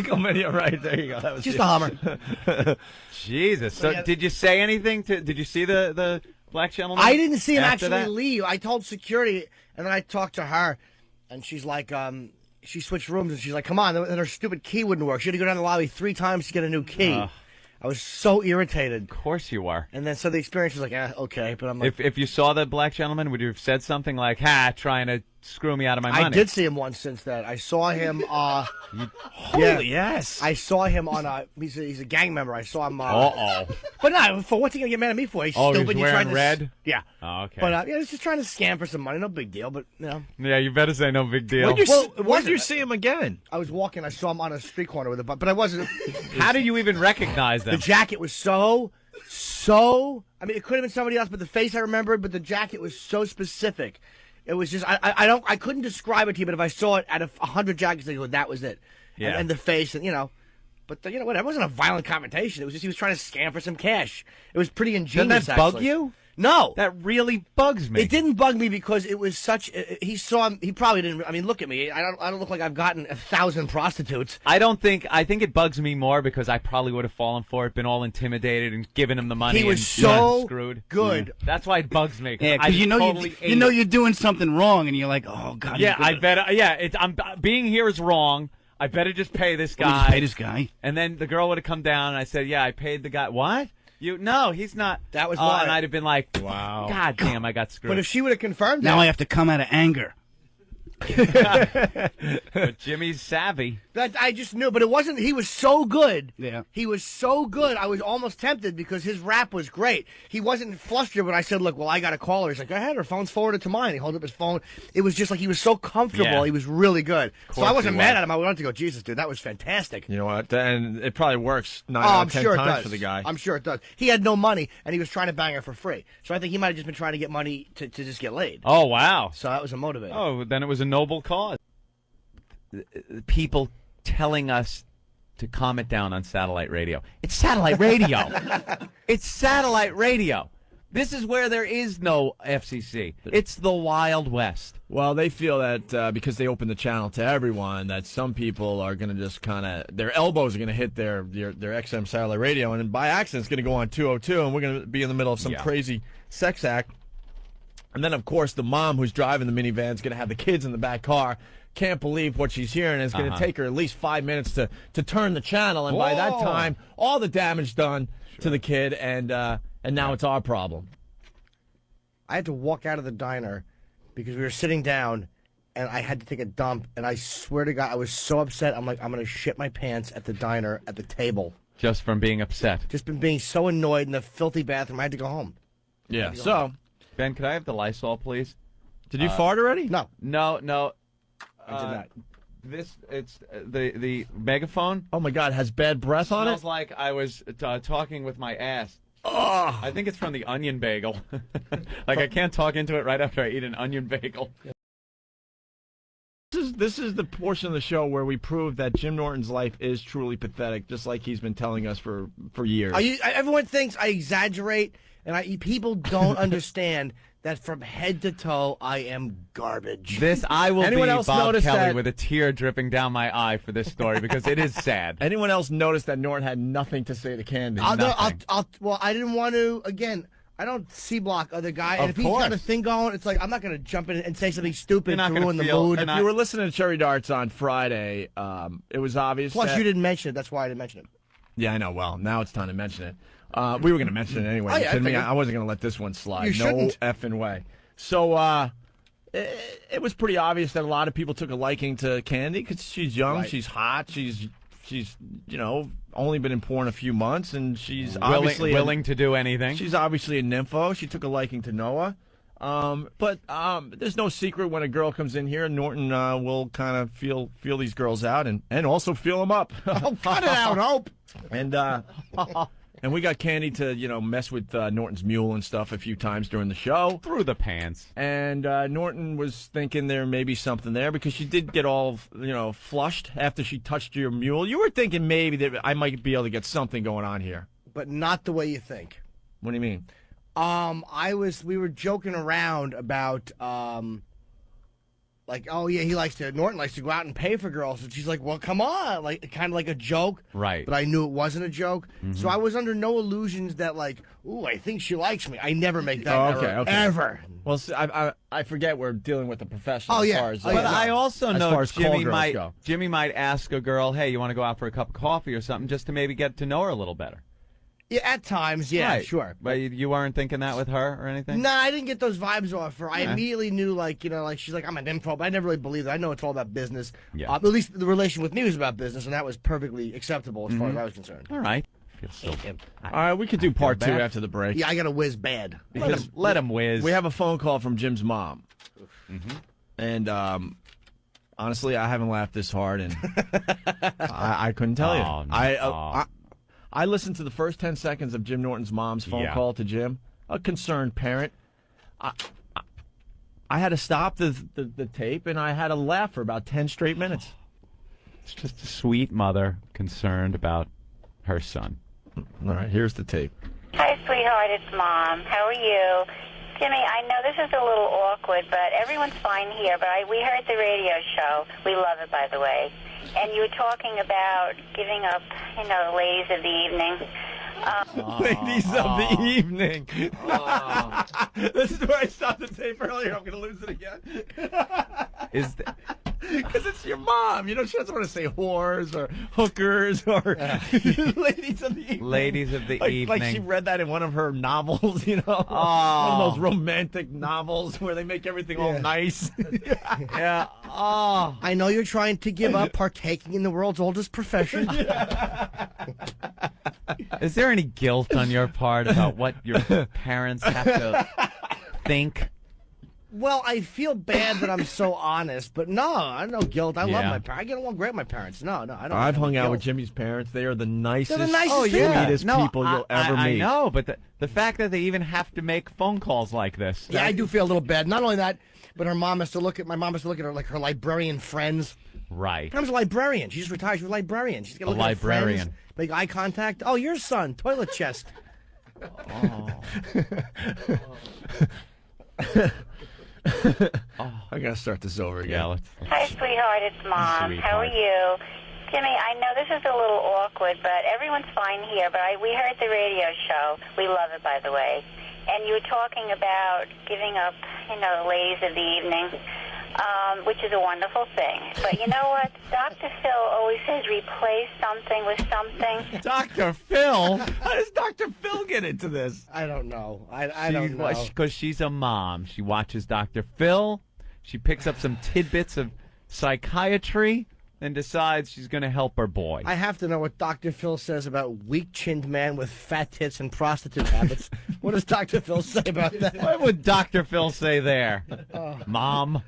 Chlamydia, right. There you go. That was Just it. a Hummer. Jesus. So did you say anything? Did you see the black gentleman? I didn't see him after actually that? leave. I told security, and then I talked to her, and she's like, she switched rooms, and she's like, come on, and her stupid key wouldn't work. She had to go down the lobby 3 times to get a new key. I was so irritated. Of course you are. And then so the experience was like, okay, but I'm like, If you saw the black gentleman, would you have said something like, "Ha, trying to screw me out of my money"? I did see him once since that. I saw him. Holy yes! I saw him on a. He's a gang member. I saw him. Uh-oh. But no, for what's he gonna get mad at me for? He's Oh, stupid. he's He tried wearing to red? Yeah. Oh, okay. But yeah, he's just trying to scam for some money. No big deal. But you know. Yeah, you better say no big deal. When did wasn't. you see him again? I was walking. I saw him on a street corner with a. But I wasn't. How do you even recognize them? The jacket was so. I mean, it could have been somebody else, but the face I remembered. But the jacket was so specific. It was just I couldn't describe it to you, but if I saw it out of 100 jackets, I go, that was it. Yeah. And the face, and you know, but you know what? It wasn't a violent confrontation. It was just he was trying to scam for some cash. It was pretty ingenious. Doesn't that bug actually. you? No, that really bugs me. It didn't bug me because it was such. He saw him. He probably didn't. I mean, look at me. I don't look like I've gotten 1,000 prostitutes. I think it bugs me more because I probably would have fallen for it, been all intimidated, and given him the money. He was and so screwed. good. That's why it bugs me. Yeah, because you know you're doing something wrong, and you're like, oh god. Yeah, I bet. Yeah, I'm being here is wrong. I better just pay this guy. Just pay this guy. And then the girl would have come down, and I said, "Yeah, I paid the guy." What? No, he's not. That was why. And I'd have been like, "Wow, God damn, I got screwed." But if she would have confirmed now that, I have to come out of anger. But Jimmy's savvy. That I just knew, but it wasn't. He was so good. Yeah, he was so good. I was almost tempted because his rap was great. He wasn't flustered when I said, "Look, well, I got to call her." He's like, "Go ahead." Her phone's forwarded to mine. He held up his phone. It was just like he was so comfortable. Yeah. He was really good. So I wasn't he mad was. at him. I wanted to go, Jesus, dude, that was fantastic. You know what? And it probably works 9 Oh, out I'm of 10 sure it times does. for the guy. I'm sure it does. He had no money, and he was trying to bang her for free. So I think he might have just been trying to get money to just get laid. Oh wow! So that was a motivator. Oh, then it was a noble cause. People telling us to calm it down on satellite radio. It's satellite radio. It's satellite radio. This is where there is no FCC. It's the Wild West. Well, they feel that because they open the channel to everyone, that some people are going to just kind of, their elbows are going to hit their XM satellite radio, and then by accident it's going to go on 202, and we're going to be in the middle of some crazy sex act. And then, of course, the mom who's driving the minivan is going to have the kids in the back car. Can't believe what she's hearing. It's going to take her at least 5 minutes to turn the channel, and by that time, all the damage done to the kid, and now it's our problem. I had to walk out of the diner because we were sitting down, and I had to take a dump, and I swear to God, I was so upset. I'm like, I'm going to shit my pants at the diner at the table. Just from being upset. Just been being so annoyed in the filthy bathroom. I had to go home. Yeah, so... Ben, could I have the Lysol, please? Did you fart already? No. No. I did not. It's the megaphone. Oh my God, has bad breath on it? Smells like I was talking with my ass. Oh. I think it's from the onion bagel. Like I can't talk into it right after I eat an onion bagel. This is the portion of the show where we prove that Jim Norton's life is truly pathetic, just like he's been telling us for years. Everyone thinks I exaggerate, and people don't understand that from head to toe, I am garbage. I will Anyone be else Bob notice Kelly that- with a tear dripping down my eye for this story because it is sad. Anyone else notice that Norton had nothing to say to Candy? Well, I didn't want to, again, I don't C-block other guy, and Of if he's got a course. thing going, it's like, I'm not going to jump in and say something stupid to ruin the mood. If you were listening to Cherry Darts on Friday, it was obvious Plus, that- you didn't mention it, that's why I didn't mention it. Yeah, I know. Well, now it's time to mention it. We were going to mention it anyway. Oh, You yeah, I kidding me? figured. I wasn't going to let this one slide. You shouldn't. No effing way. So it was pretty obvious that a lot of people took a liking to Candy because she's young, Right. she's hot, she's only been in porn a few months, and she's obviously willing to do anything. She's obviously a nympho. She took a liking to Noah. But there's no secret when a girl comes in here, Norton will kind of feel these girls out and also feel them up. Oh, cut it out, Hope. And we got Candy to, mess with Norton's mule and stuff a few times during the show. Through the pants. And Norton was thinking there may be something there because she did get all, flushed after she touched your mule. You were thinking maybe that I might be able to get something going on here. But not the way you think. What do you mean? We were joking around about, like, oh yeah, Norton likes to go out and pay for girls, and she's like, well, come on, like kind of like a joke, right? But I knew it wasn't a joke, so I was under no illusions that like, ooh, I think she likes me. I never make that error, ever. Well, I forget we're dealing with a professional. Oh, as yeah. far as, But I also as know far as call girls go. Jimmy might ask a girl, hey, you want to go out for a cup of coffee or something, just to maybe get to know her a little better. Yeah, at times, yeah, right. sure. But you weren't thinking that with her or anything? Nah, I didn't get those vibes off her. I Yeah. immediately knew, like, she's like, I'm an improv, but I never really believed it. I know it's all about business. Yeah. At least the relation with me was about business, and that was perfectly acceptable as far as I was concerned. All right. All right, we could do part 2 after the break. Yeah, I got to whiz bad. Let him whiz. We have a phone call from Jim's mom. And honestly, I haven't laughed this hard, and I couldn't tell you. No. I listened to the first 10 seconds of Jim Norton's mom's phone call to Jim, a concerned parent. I had to stop the tape, and I had to laugh for about 10 straight minutes. It's just a sweet mother concerned about her son. All right, here's the tape. Hi, sweetheart. It's Mom. How are you? Jimmy, I know this is a little awkward, but everyone's fine here. But we heard the radio show. We love it, by the way. And you were talking about giving up, the ladies of the evening. Ladies of the evening. This is where I stopped the tape earlier. I'm going to lose it again. Because it's your mom. She doesn't want to say whores or hookers or ladies of the evening. Ladies of the evening. Like she read that in one of her novels, one of those romantic novels where they make everything all nice. Yeah. Oh. I know you're trying to give up partaking in the world's oldest profession. Is there any guilt on your part about what your parents have to think? Well, I feel bad that I'm so honest, but no, I have no guilt. I love my parents. I get along great with my parents. No, I don't. I've hung out guilt. with Jimmy's parents. They are the nicest, sweetest people you'll ever meet. I know, but the fact that they even have to make phone calls like this. Yeah, I do feel a little bad. Not only that, but my mom has to look at her like her librarian friends. Right. My mom's a librarian. She just retired. She's a librarian. She's gonna look at her friends, make eye contact. Oh, your son, toilet chest. I gotta start this over again. Hi, sweetheart. It's Mom. How are you? Jimmy, I know this is a little awkward, but everyone's fine here. But we heard the radio show. We love it, by the way. And you were talking about giving up, ladies of the evening, which is a wonderful thing. But you know what? Dr. Phil always says replace something with something. Dr. Phil? How does Dr. Phil get into this? I don't know. I don't know. Because she's a mom. She watches Dr. Phil. She picks up some tidbits of psychiatry and decides she's going to help her boy. I have to know what Dr. Phil says about weak-chinned man with fat tits and prostitute habits. What does Dr. Phil say about that? What would Dr. Phil say there? Mom?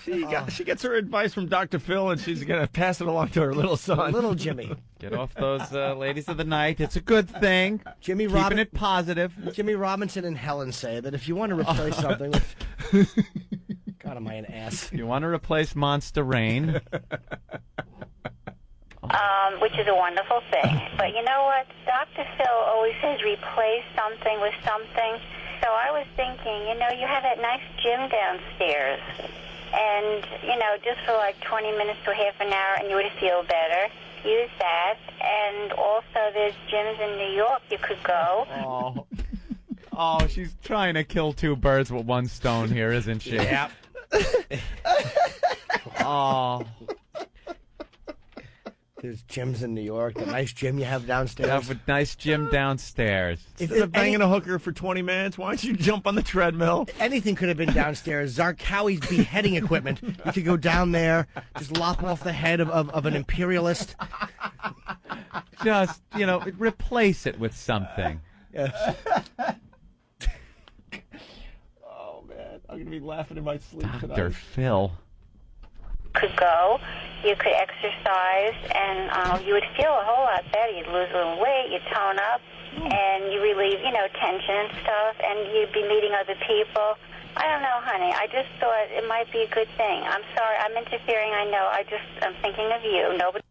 She gets her advice from Dr. Phil, and she's going to pass it along to her little son. Little Jimmy. Get off those ladies of the night. It's a good thing. Keeping it positive. Jimmy Robinson and Helen say that if you want to replace something with... God, am I an ass? You want to replace Monster Rain. Which is a wonderful thing. But you know what? Dr. Phil always says replace something with something. So I was thinking, you have that nice gym downstairs. And, just for like 20 minutes to half an hour and you would feel better. Use that. And also there's gyms in New York you could go. Oh, she's trying to kill two birds with one stone here, isn't she? Yep. Oh. There's gyms in New York. The nice gym you have downstairs. You have a nice gym downstairs. Instead of banging a hooker for 20 minutes, why don't you jump on the treadmill? Anything could have been downstairs. Zarqawi's beheading equipment. You could go down there, just lop off the head of an imperialist. Just, replace it with something. Oh, man. I'm going to be laughing in my sleep tonight. Dr. Phil. Could go. You could exercise, and you would feel a whole lot better. You'd lose a little weight, you'd tone up, and you relieve, tension and stuff, and you'd be meeting other people. I don't know, honey. I just thought it might be a good thing. I'm sorry. I'm interfering. I know. I'm thinking of you. Nobody.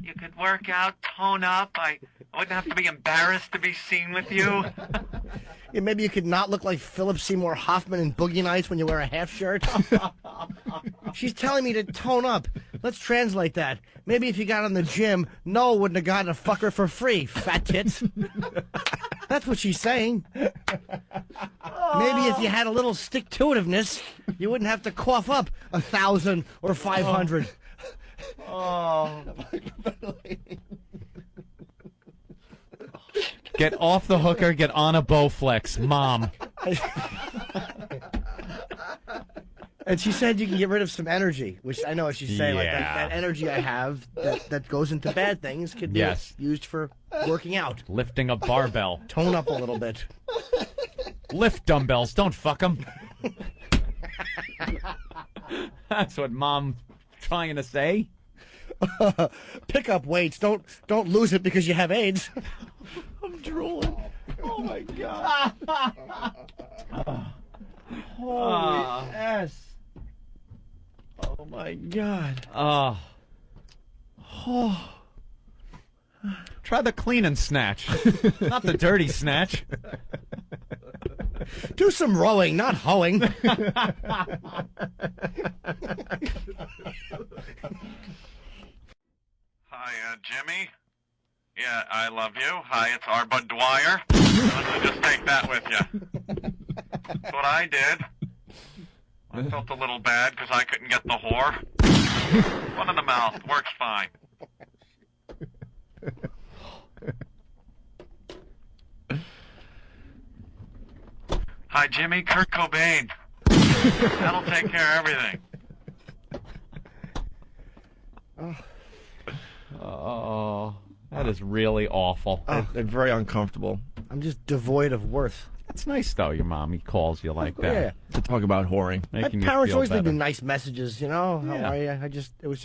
You could work out, tone up. I wouldn't have to be embarrassed to be seen with you. Yeah, maybe you could not look like Philip Seymour Hoffman in Boogie Nights when you wear a half shirt. She's telling me to tone up. Let's translate that. Maybe if you got in the gym, Noah wouldn't have gotten a fucker for free, fat tits. That's what she's saying. Maybe if you had a little stick-to-itiveness, you wouldn't have to cough up 1,000 or 500. Get off the hooker, get on a Bowflex, Mom. And she said you can get rid of some energy, which I know what she's saying. Like that energy I have that goes into bad things could be used for working out. Lifting a barbell. Tone up a little bit. Lift dumbbells, don't fuck them. That's what Mom trying to say. Pick up weights. Don't lose it because you have AIDS. I'm drooling. Oh my God. Holy ass. Oh my God. Oh. Try the clean and snatch, not the dirty snatch. Do some rowing, not hoeing. Hi, Jimmy. Yeah, I love you. Hi, it's our Bud Dwyer. Just take that with you. That's what I did. I felt a little bad because I couldn't get the whore. One in the mouth. Works fine. Hi, Jimmy. Kurt Cobain. That'll take care of everything. Oh, that is really awful. They're very uncomfortable. I'm just devoid of worth. It's nice, though, your mommy calls you like that. Yeah. To talk about whoring. Making My you parents feel always leave better. me nice messages, you know? How Yeah. are you? It was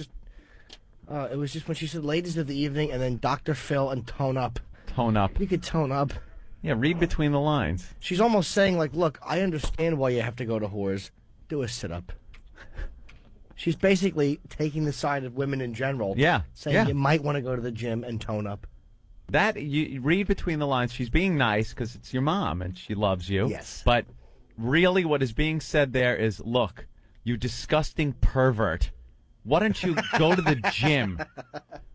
just when she said ladies of the evening and then Dr. Phil and tone up. Tone up. You could tone up. Yeah, read between the lines. She's almost saying, like, look, I understand why you have to go to whores. Do a sit-up. She's basically taking the side of women in general. Yeah. Saying you might want to go to the gym and tone up. That, you read between the lines. She's being nice because it's your mom and she loves you. Yes. But really what is being said there is, look, you disgusting pervert. Why don't you go to the gym?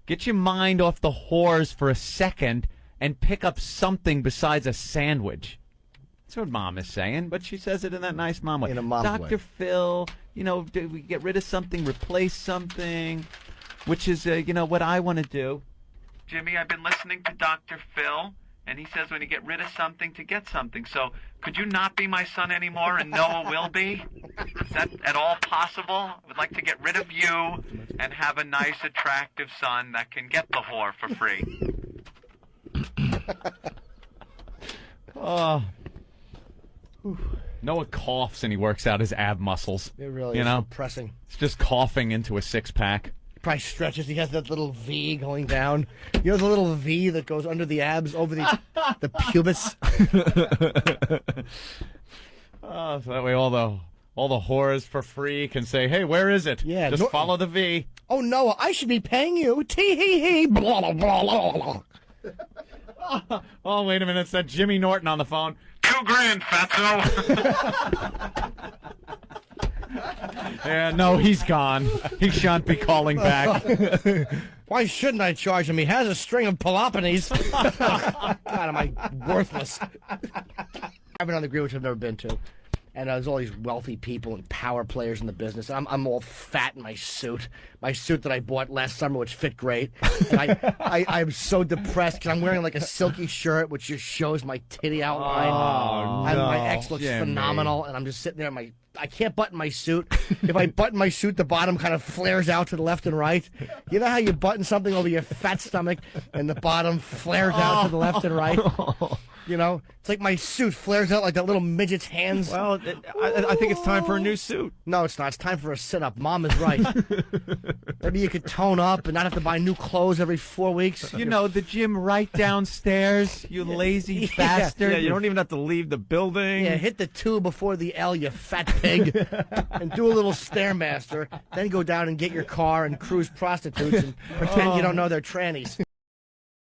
Get your mind off the whores for a second and pick up something besides a sandwich. That's what Mom is saying, but she says it in that nice mom way. In a mom's Dr. way. Phil, do we get rid of something, replace something, which is, what I want to do. Jimmy, I've been listening to Dr. Phil, and he says when you get rid of something to get something. So could you not be my son anymore and Noah will be? Is that at all possible? I would like to get rid of you and have a nice, attractive son that can get the whore for free. Noah coughs and he works out his ab muscles. It really is depressing. It's just coughing into a six-pack. Probably stretches. He has that little V going down. You know the little V that goes under the abs, over the pubis? So that way all the whores for free can say, hey, where is it? Yeah, just follow the V. Oh, Noah, I should be paying you. Tee-hee-hee. Blah, blah, blah, blah. Oh, wait a minute. It's that Jimmy Norton on the phone. $2,000, fatso. Yeah, no, he's gone. He shan't be calling back. Why shouldn't I charge him? He has a string of Peloponnese. God, am I worthless. I've been on the grid, which I've never been to. And there's all these wealthy people and power players in the business. I'm all fat in my suit that I bought last summer, which fit great. And I'm so depressed because I'm wearing like a silky shirt, which just shows my titty outline. Oh, and no, my ex looks Jimmy. phenomenal, and I'm just sitting there. I can't button my suit. If I button my suit, the bottom kind of flares out to the left and right. You know how you button something over your fat stomach, and the bottom flares out to the left and right? You know, it's like my suit flares out like that little midget's hands. Well, I think it's time for a new suit. No, it's not. It's time for a sit-up. Mom is right. Maybe you could tone up and not have to buy new clothes every 4 weeks. You know, the gym right downstairs, you lazy bastard. Yeah, you don't even have to leave the building. Yeah, hit the 2 before the L, you fat pig, and do a little Stairmaster. Then go down and get your car and cruise prostitutes and pretend you don't know they're trannies.